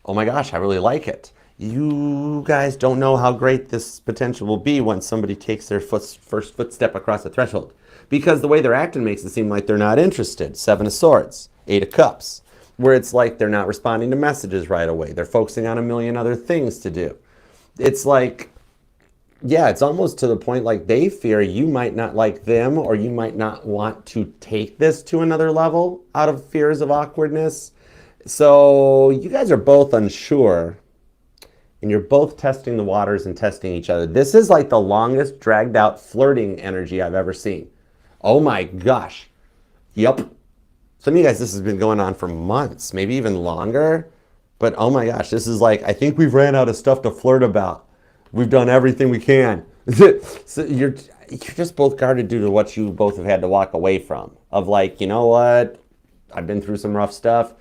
oh my gosh, I really like it. You guys don't know how great this potential will be once somebody takes their first footstep across the threshold. Because the way they're acting makes it seem like they're not interested. Seven of Swords, Eight of Cups, where it's like they're not responding to messages right away. They're focusing on a million other things to do. It's like, yeah, it's almost to the point like they fear you might not like them, or you might not want to take this to another level out of fears of awkwardness. So you guys are both unsure, and you're both testing the waters and testing each other. This is like the longest dragged out flirting energy I've ever seen. Oh my gosh. Yep. Some of you guys, this has been going on for months, maybe even longer. But oh my gosh, this is like, I think we've ran out of stuff to flirt about. We've done everything we can. So you're just both guarded due to what you both have had to walk away from. Of like, you know what? I've been through some rough stuff.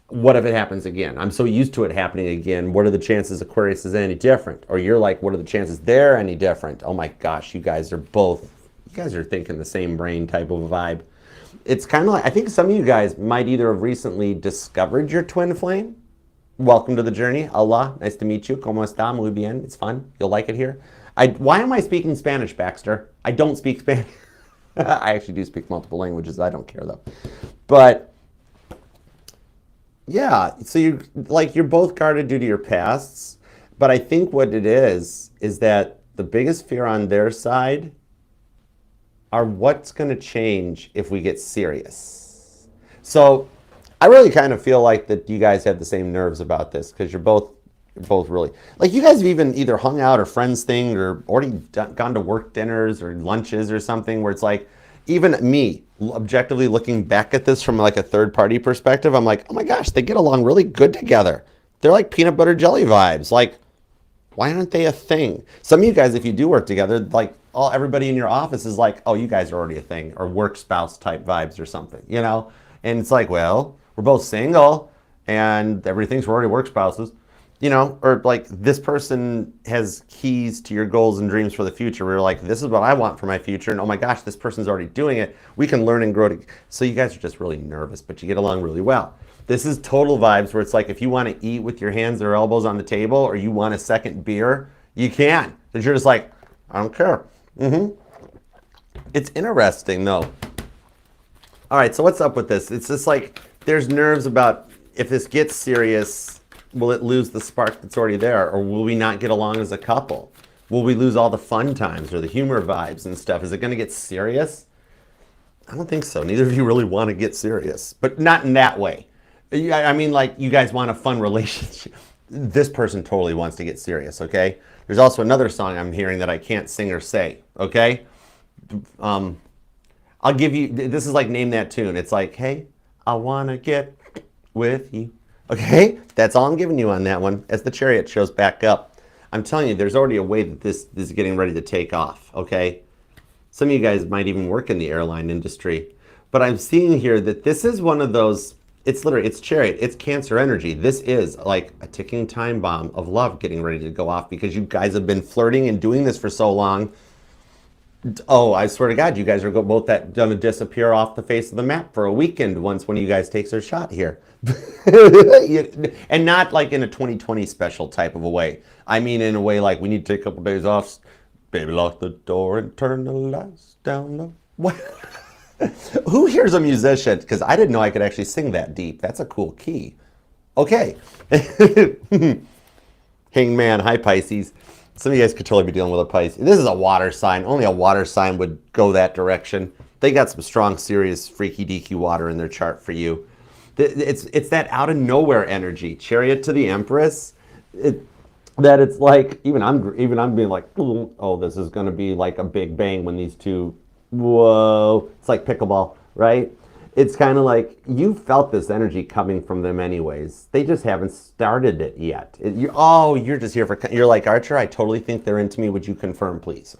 What if it happens again? I'm so used to it happening again. What are the chances Aquarius is any different? Or you're like, what are the chances they're any different? Oh my gosh, you guys are thinking the same brain type of vibe. It's kind of like, I think some of you guys might either have recently discovered your twin flame. Welcome to the journey. Hola, nice to meet you. ¿Cómo está? Muy bien. It's fun. You'll like it here. Why am I speaking Spanish, Baxter? I don't speak Spanish. I actually do speak multiple languages. I don't care though. But yeah, so you're both guarded due to your pasts. But I think what it is that the biggest fear on their side are what's going to change if we get serious. So I really kind of feel like that you guys have the same nerves about this, because you're both really, like, you guys have even either hung out or friends thing, or already gone to work dinners or lunches or something, where it's like, even me objectively looking back at this from like a third party perspective, I'm like, oh my gosh, they get along really good together. They're like peanut butter jelly vibes. Like, why aren't they a thing? Some of you guys, if you do work together, like everybody in your office is like, oh, you guys are already a thing, or work spouse type vibes or something, you know? And it's like, well, we're both single and everything's, we're already work spouses. You know, or like this person has keys to your goals and dreams for the future. We're like, this is what I want for my future. And oh my gosh, this person's already doing it. We can learn and grow. So you guys are just really nervous, but you get along really well. This is total vibes where it's like, if you want to eat with your hands or elbows on the table, or you want a second beer, you can. Because you're just like, I don't care. It's interesting though. All right, so what's up with this? It's just like, there's nerves about if this gets serious, will it lose the spark that's already there? Or will we not get along as a couple? Will we lose all the fun times or the humor vibes and stuff? Is it going to get serious? I don't think so. Neither of you really want to get serious, but not in that way. I mean, like, you guys want a fun relationship. This person totally wants to get serious, okay? There's also another song I'm hearing that I can't sing or say, okay? I'll give you, this is like Name That Tune. It's like, hey, I want to get with you. Okay? That's all I'm giving you on that one. As the chariot shows back up, I'm telling you, there's already a way that this is getting ready to take off, okay? Some of you guys might even work in the airline industry. But I'm seeing here that this is one of those, it's literally, it's chariot, it's Cancer energy. This is like a ticking time bomb of love getting ready to go off because you guys have been flirting and doing this for so long. Oh, I swear to God, you guys are both going to disappear off the face of the map for a weekend once one of you guys takes their shot here. And not like in a 2020 special type of a way. I mean in a way like we need to take a couple days off. Baby, lock the door and turn the lights down low. What? Who here's a musician? Because I didn't know I could actually sing that deep. That's a cool key. Okay. Hangman, hi Pisces. Some of you guys could totally be dealing with a Pisces. This is a water sign. Only a water sign would go that direction. They got some strong, serious, freaky deaky water in their chart for you. It's that out of nowhere energy. Chariot to the Empress. That it's like, even I'm being like, oh, this is going to be like a big bang when these two, whoa. It's like pickleball, right? It's kind of like you felt this energy coming from them anyways. They just haven't started it yet. You're just here for, you're like, Archer, I totally think they're into me. Would you confirm, please?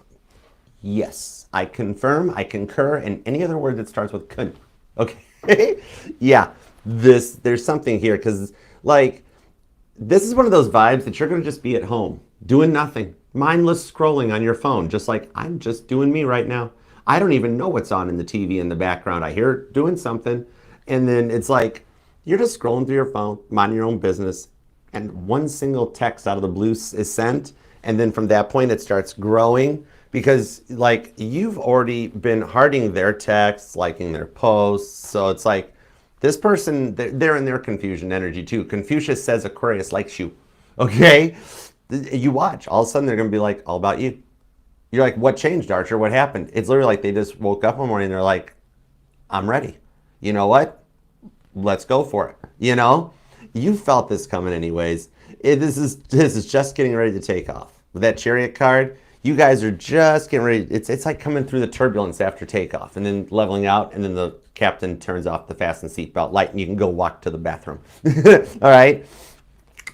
Yes, I confirm, I concur, and any other word that starts with con. Okay? Yeah, there's something here because, like, this is one of those vibes that you're going to just be at home, doing nothing, mindless scrolling on your phone, just like, I'm just doing me right now. I don't even know what's on in the TV in the background. I hear it doing something, and then it's like, you're just scrolling through your phone, minding your own business, and one single text out of the blue is sent, and then from that point, it starts growing, because, like, you've already been hearting their texts, liking their posts, so it's like, this person, they're in their confusion energy too. Confucius says Aquarius likes you, okay? You watch, all of a sudden they're gonna be like, all about you. You're like, what changed, Archer? What happened? It's literally like they just woke up one morning and they're like, I'm ready. You know what? Let's go for it. You know? You felt this coming anyways. This is just getting ready to take off. With that Chariot card, you guys are just getting ready. It's like coming through the turbulence after takeoff and then leveling out, and then the captain turns off the fasten seatbelt light and you can go walk to the bathroom. All right?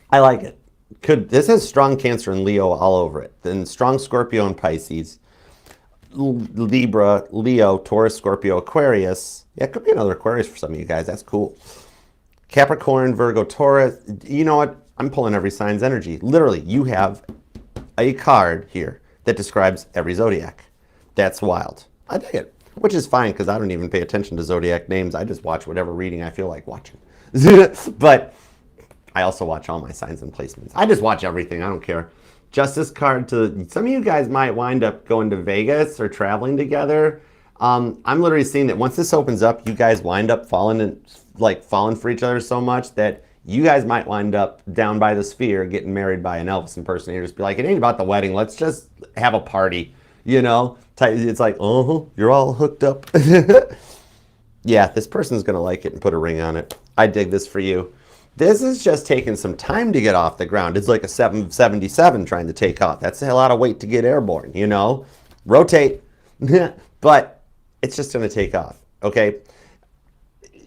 I like it. This has strong Cancer and Leo all over it. Then strong Scorpio and Pisces. Libra, Leo, Taurus, Scorpio, Aquarius. Yeah, it could be another Aquarius for some of you guys. That's cool. Capricorn, Virgo, Taurus. You know what? I'm pulling every sign's energy. Literally, you have a card here that describes every zodiac. That's wild. I dig it. Which is fine because I don't even pay attention to zodiac names. I just watch whatever reading I feel like watching. But I also watch all my signs and placements. I just watch everything. I don't care. Justice card to some of you guys might wind up going to Vegas or traveling together. I'm literally seeing that once this opens up, you guys wind up falling for each other so much that you guys might wind up down by the Sphere getting married by an Elvis impersonator. Just be like, it ain't about the wedding. Let's just have a party. You know? It's like, you're all hooked up. Yeah, this person's going to like it and put a ring on it. I dig this for you. This is just taking some time to get off the ground. It's like a 777 trying to take off. That's a lot of weight to get airborne, you know? Rotate. But it's just going to take off, okay?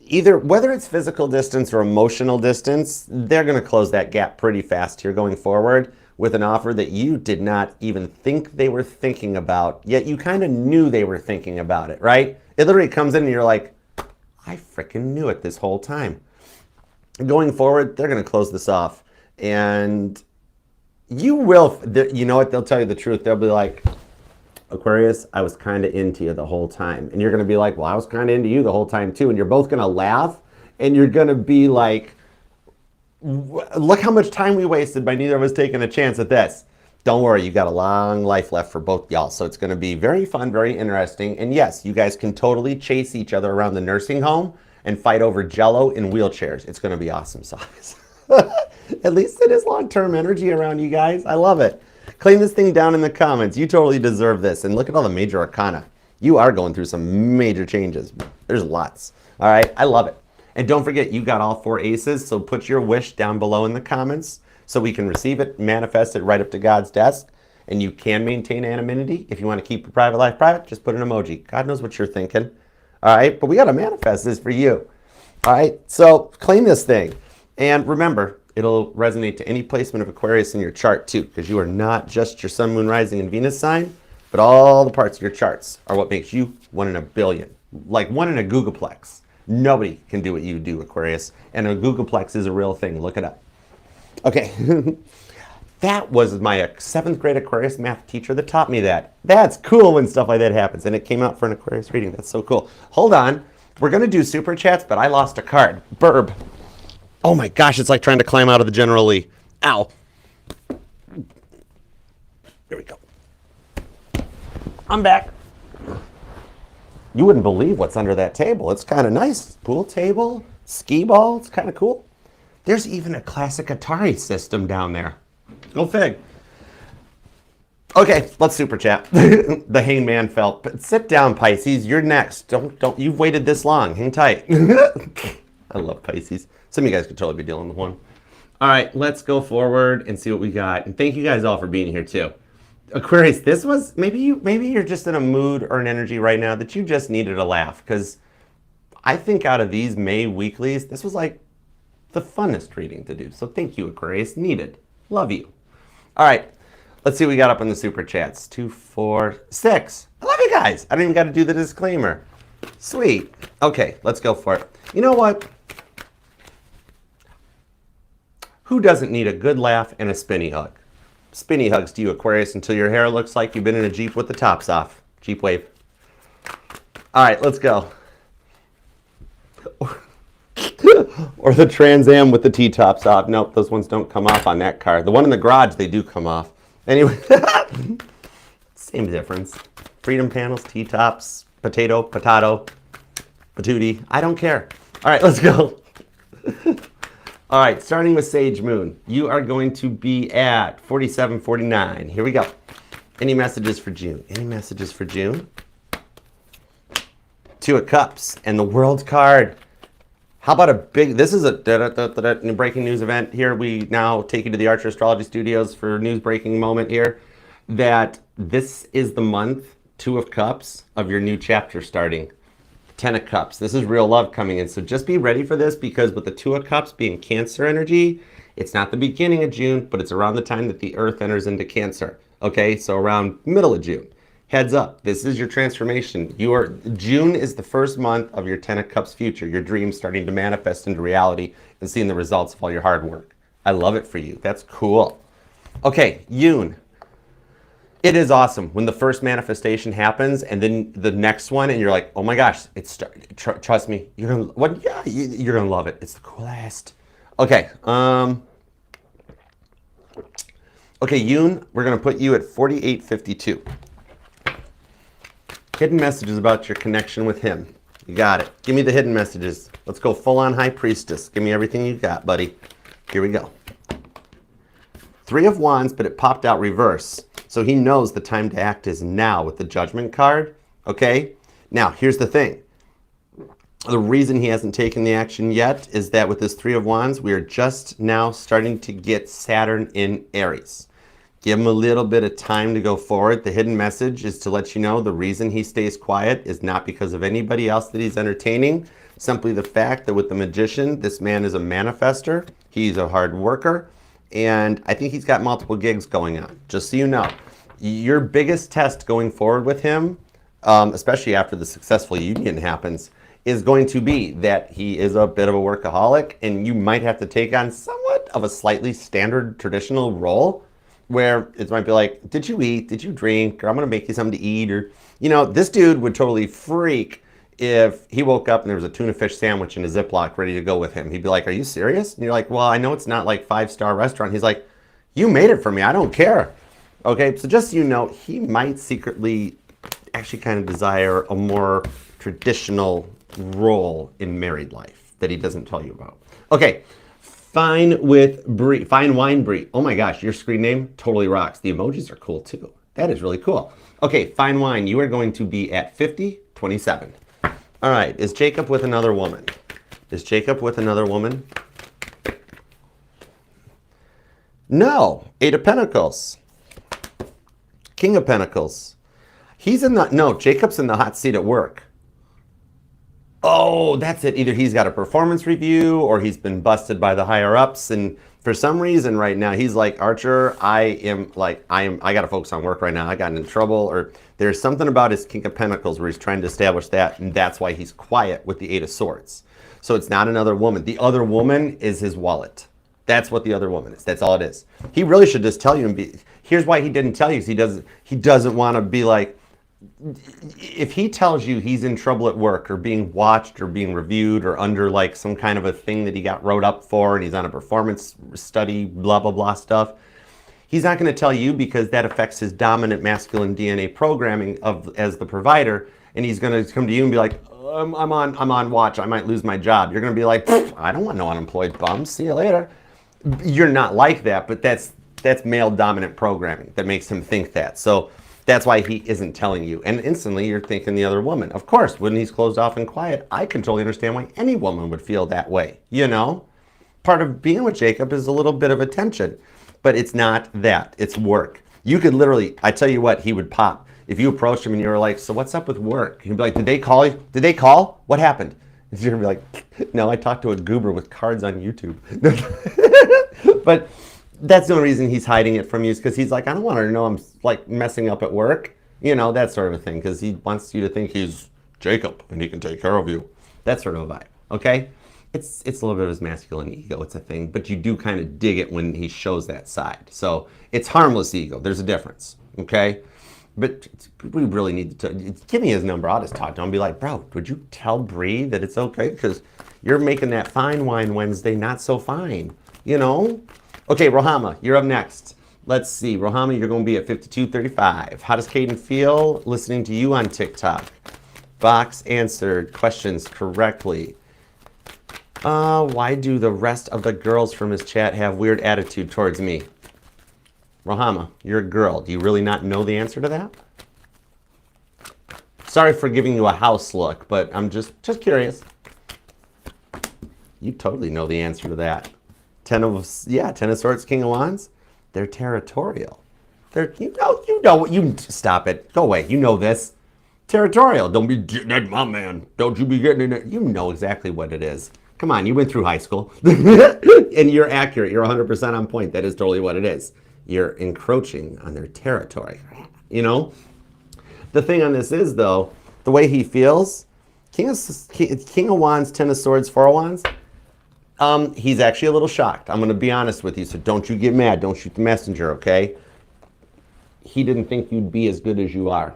Either, whether it's physical distance or emotional distance, they're going to close that gap pretty fast here going forward with an offer that you did not even think they were thinking about, yet you kind of knew they were thinking about it, right? It literally comes in and you're like, I freaking knew it this whole time. Going forward, they're going to close this off. And you will, you know what, they'll tell you the truth. They'll be like, Aquarius, I was kind of into you the whole time. And you're going to be like, well, I was kind of into you the whole time too. And you're both going to laugh and you're going to be like, look how much time we wasted by neither of us taking a chance at this. Don't worry, you got a long life left for both y'all. So it's going to be very fun, very interesting. And yes, you guys can totally chase each other around the nursing home and fight over Jell-O in wheelchairs. It's going to be awesome size. At least it is long-term energy around you guys. I love it. Claim this thing down in the comments. You totally deserve this. And look at all the major arcana. You are going through some major changes. There's lots. All right, I love it. And don't forget, you got all 4 aces, so put your wish down below in the comments so we can receive it, manifest it right up to God's desk. And you can maintain anonymity. If you want to keep your private life private, just put an emoji. God knows what you're thinking. All right, but we got to manifest this for you. All right, so claim this thing. And remember, it'll resonate to any placement of Aquarius in your chart too, because you are not just your sun, moon, rising, and Venus sign, but all the parts of your charts are what makes you 1 in a billion, like 1 in a googolplex. Nobody can do what you do, Aquarius, and a googolplex is a real thing. Look it up. Okay, that was my 7th grade Aquarius math teacher that taught me that. That's cool when stuff like that happens, and it came out for an Aquarius reading. That's so cool. Hold on, we're going to do super chats, but I lost a card. Burb. Oh my gosh, it's like trying to climb out of the General Lee. Ow. Here we go. I'm back. You wouldn't believe what's under that table. It's kind of nice. Pool table, skee ball, it's kind of cool. There's even a classic Atari system down there. Go fig. Okay, let's super chat. The hangman felt. But sit down, Pisces. You're next. Don't. You've waited this long. Hang tight. I love Pisces. Some of you guys could totally be dealing with one. All right, let's go forward and see what we got. And thank you guys all for being here too. Aquarius, this was, maybe you're just in a mood or an energy right now that you just needed a laugh, because I think out of these May weeklies, this was like the funnest reading to do. So thank you, Aquarius. Needed. Love you. All right, let's see what we got up in the super chats. 2, 4, 6. I love you guys. I don't even got to do the disclaimer. Sweet. Okay, let's go for it. You know what? Who doesn't need a good laugh and a spinny hug? Spinny hugs to you, Aquarius, until your hair looks like you've been in a Jeep with the tops off. Jeep wave. All right, let's go. Or the Trans Am with the T-tops off. Nope, those ones don't come off on that car. The one in the garage, they do come off. Anyway, same difference. Freedom panels, T-tops, potato, patootie. I don't care. All right, let's go. All right, starting with Sage Moon. You are going to be at 4749. Here we go. Any messages for June? Any messages for June? 2 of Cups and the World card. How about a big, this is a breaking news event here. We now take you to the Archer Astrology Studios for a news breaking moment here, that this is the month, 2 of Cups, of your new chapter starting. 10 of Cups. This is real love coming in. So just be ready for this, because with the 2 of Cups being Cancer energy, it's not the beginning of June, but it's around the time that the Earth enters into Cancer. Okay, so around middle of June. Heads up, this is your transformation. June is the first month of your 10 of Cups future, your dreams starting to manifest into reality and seeing the results of all your hard work. I love it for you. That's cool. Okay, Yoon. It is awesome when the first manifestation happens and then the next one and you're like, oh my gosh, trust me, you're gonna love it. It's the coolest. Okay, okay, Yoon, we're gonna put you at 4852. Hidden messages about your connection with him. You got it. Give me the hidden messages. Let's go full on High Priestess. Give me everything you got, buddy. Here we go. 3 of Wands, but it popped out reverse. So he knows the time to act is now with the Judgment card, okay? Now, here's the thing. The reason he hasn't taken the action yet is that with this 3 of Wands, we are just now starting to get Saturn in Aries. Give him a little bit of time to go forward. The hidden message is to let you know the reason he stays quiet is not because of anybody else that he's entertaining. Simply the fact that with the Magician, this man is a manifester. He's a hard worker. And I think he's got multiple gigs going on, just so you know. Your biggest test going forward with him, especially after the successful union happens, is going to be that he is a bit of a workaholic, and you might have to take on somewhat of a slightly standard traditional role where it might be like, did you eat? Did you drink? Or I'm going to make you something to eat. Or, this dude would totally freak if he woke up and there was a tuna fish sandwich in a Ziploc ready to go with him. He'd be like, are you serious? And you're like, well, I know it's not like 5-star restaurant. He's like, you made it for me. I don't care. Okay, so just so you know, he might secretly actually kind of desire a more traditional role in married life that he doesn't tell you about. Okay, Fine Wine Brie. Oh my gosh, your screen name totally rocks. The emojis are cool too. That is really cool. Okay, Fine Wine, you are going to be at 50-27. All right, is Jacob with another woman? Is Jacob with another woman? No, 8 of Pentacles. King of Pentacles. Jacob's in the hot seat at work. Oh, that's it. Either he's got a performance review or he's been busted by the higher ups. And for some reason right now, he's like, Archer, I got to focus on work right now. I got in trouble. Or there's something about his King of Pentacles where he's trying to establish that. And that's why he's quiet with the 8 of Swords. So it's not another woman. The other woman is his wallet. That's what the other woman is. That's all it is. He really should just tell you and be, here's why he didn't tell you, because he doesn't want to be like, if he tells you he's in trouble at work or being watched or being reviewed or under like some kind of a thing that he got wrote up for and he's on a performance study, blah, blah, blah stuff, he's not going to tell you because that affects his dominant masculine DNA programming as the provider. And he's going to come to you and be like, I'm on watch. I might lose my job. You're going to be like, I don't want no unemployed bums. See you later. You're not like that, but that's male dominant programming that makes him think that. So that's why he isn't telling you. And instantly you're thinking the other woman. Of course, when he's closed off and quiet, I can totally understand why any woman would feel that way. Part of being with Jacob is a little bit of attention, but it's not that. It's work. You could literally, I tell you what, he would pop. If you approached him and you were like, so what's up with work? He'd be like, did they call you? Did they call? What happened? And you're gonna be like, no, I talked to a goober with cards on YouTube. But that's the only reason he's hiding it from you is because he's like, I don't want her to know I'm like messing up at work. That sort of a thing, because he wants you to think he's Jacob and he can take care of you. That sort of a vibe, okay? It's a little bit of his masculine ego, it's a thing, but you do kind of dig it when he shows that side. So it's harmless ego, there's a difference, okay? But we really need to give me his number. I'll just talk to him and be like, bro, would you tell Bree that it's okay? Because you're making that Fine Wine Wednesday not so fine, Okay, Rohama, you're up next. Let's see. Rohama, you're going to be at 52-35. How does Caden feel listening to you on TikTok? Box answered questions correctly. Why do the rest of the girls from his chat have weird attitude towards me? Rohama, you're a girl. Do you really not know the answer to that? Sorry for giving you a house look, but I'm just curious. You totally know the answer to that. 10 of Swords, King of Wands. They're territorial. You stop it. Go away. You know this. Territorial. Don't be getting at my man. Don't you be getting in it. You know exactly what it is. Come on, you went through high school. And you're accurate. You're 100% on point. That is totally what it is. You're encroaching on their territory. The thing on this is, though, the way he feels, King of Wands, 10 of Swords, 4 of Wands, he's actually a little shocked. I'm going to be honest with you, so don't you get mad. Don't shoot the messenger, okay? He didn't think you'd be as good as you are.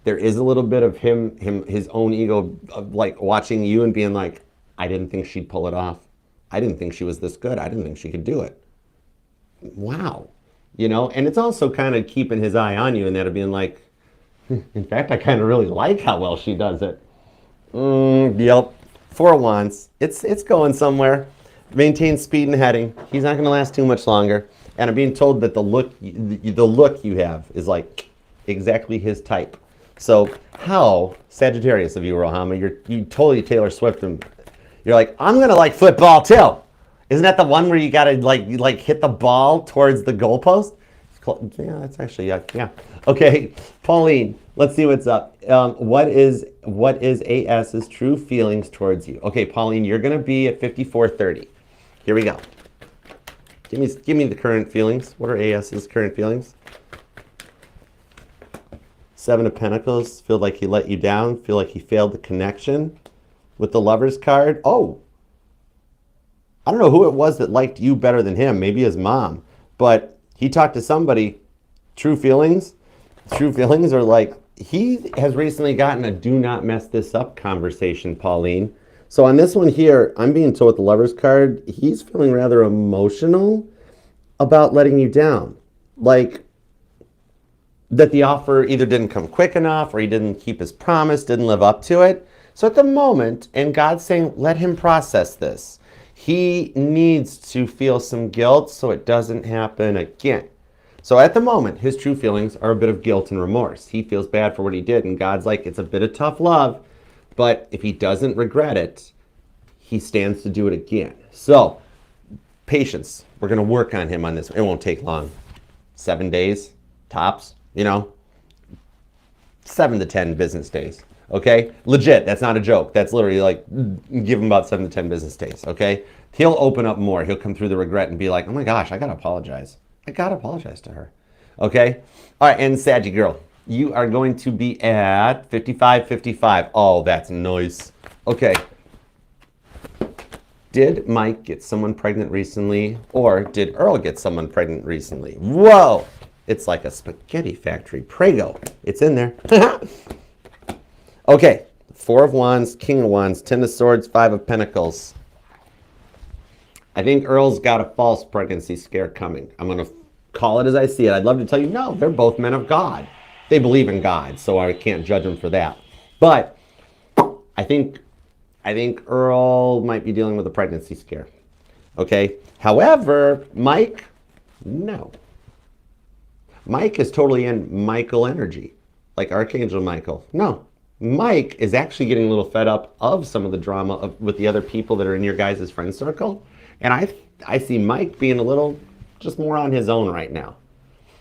There is a little bit of his own ego of like watching you and being like, I didn't think she'd pull it off. I didn't think she was this good. I didn't think she could do it. Wow. And it's also kind of keeping his eye on you and that of being like, in fact, I kind of really like how well she does it. Yep. 4 of Wands. It's going somewhere. Maintain speed and heading. He's not going to last too much longer. And I'm being told that the look you have is like exactly his type. So how Sagittarius of you, Rohama? You totally Taylor Swift him. You're like, I'm going to like flip ball too. Isn't that the one where you got to like hit the ball towards the goalpost? Yeah, that's actually, yeah. Okay, Pauline, let's see what's up. What is AS's true feelings towards you? Okay, Pauline, you're going to be at 54-30. Here we go. Give me the current feelings. What are AS's current feelings? 7 of Pentacles. Feel like he let you down. Feel like he failed the connection with the Lover's card. Oh, I don't know who it was that liked you better than him, maybe his mom, but he talked to somebody, true feelings are like, he has recently gotten a do not mess this up conversation, Pauline. So on this one here, I'm being told with the Lover's card, he's feeling rather emotional about letting you down. Like that the offer either didn't come quick enough or he didn't keep his promise, didn't live up to it. So at the moment, and God's saying, let him process this. He needs to feel some guilt so it doesn't happen again. So at the moment, his true feelings are a bit of guilt and remorse. He feels bad for what he did, and God's like, it's a bit of tough love, but if he doesn't regret it, he stands to do it again. So, patience. We're going to work on him on this. It won't take long. 7 days, tops, 7 to 10 business days, okay? Legit, that's not a joke. That's literally like, give him about 7 to 10 business days, okay? He'll open up more. He'll come through the regret and be like, oh my gosh, I got to apologize. I gotta apologize to her. Okay? All right, and Saggy girl, you are going to be at 55. Oh, that's nice. Okay. Did Mike get someone pregnant recently, or did Earl get someone pregnant recently? Whoa! It's like a spaghetti factory. Prego. It's in there. Okay. 4 of Wands, King of Wands, 10 of Swords, 5 of Pentacles. I think Earl's got a false pregnancy scare coming. I'm going to call it as I see it. I'd love to tell you, no, they're both men of God. They believe in God, so I can't judge them for that. But I think Earl might be dealing with a pregnancy scare. Okay? However, Mike, no. Mike is totally in Michael energy, like Archangel Michael. No. Mike is actually getting a little fed up of some of the drama with the other people that are in your guys' friend circle. And I see Mike being a little just more on his own right now.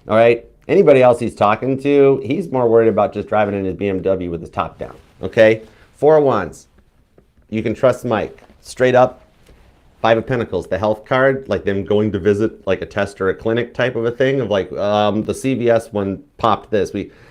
All right? Anybody else he's talking to, he's more worried about just driving in his BMW with his top down. Okay? 4 of Wands. You can trust Mike. Straight up. 5 of Pentacles, the health card, like them going to visit like a test or a clinic type of a thing of like the CVS one popped this.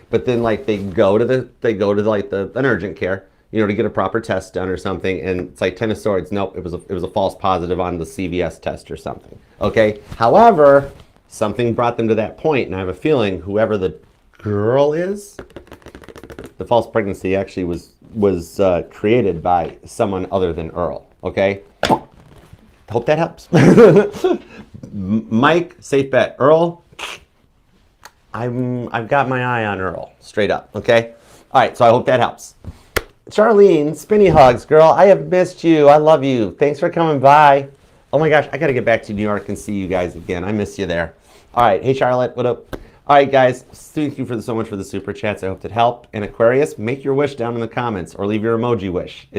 But then like they go to like an urgent care, to get a proper test done or something, and it's like 10 of Swords. Nope, it was a false positive on the CVS test or something. Okay. However, something brought them to that point, and I have a feeling whoever the girl is, the false pregnancy actually was created by someone other than Earl. Okay. Hope that helps. Mike, safe bet. Earl, I've got my eye on Earl, straight up. Okay. All right. So I hope that helps. Charlene, spinny hugs, girl. I have missed you. I love you. Thanks for coming by. Oh my gosh, I got to get back to New York and see you guys again. I miss you there. All right. Hey, Charlotte, what up? All right, guys. Thank you so much for the super chats. I hope it helped. And Aquarius, make your wish down in the comments or leave your emoji wish.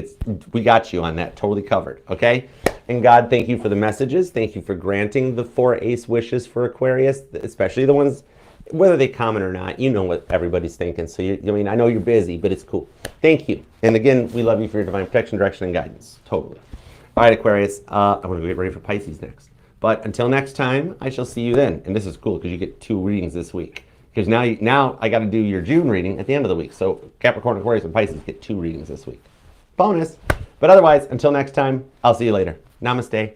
We got you on that. Totally covered. Okay. And God, thank you for the messages. Thank you for granting the 4 ace wishes for Aquarius, especially the ones, whether they comment or not, you know what everybody's thinking. So, I know you're busy, but it's cool. Thank you. And again, we love you for your divine protection, direction, and guidance. Totally. All right, Aquarius, I'm going to get ready for Pisces next. But until next time, I shall see you then. And this is cool because you get 2 readings this week. Because now I got to do your June reading at the end of the week. So Capricorn, Aquarius, and Pisces get 2 readings this week. Bonus. But otherwise, until next time, I'll see you later. Namaste.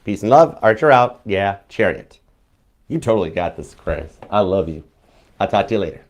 Peace and love. Archer out. Yeah, Chariot. You totally got this, Aquarius. I love you. I'll talk to you later.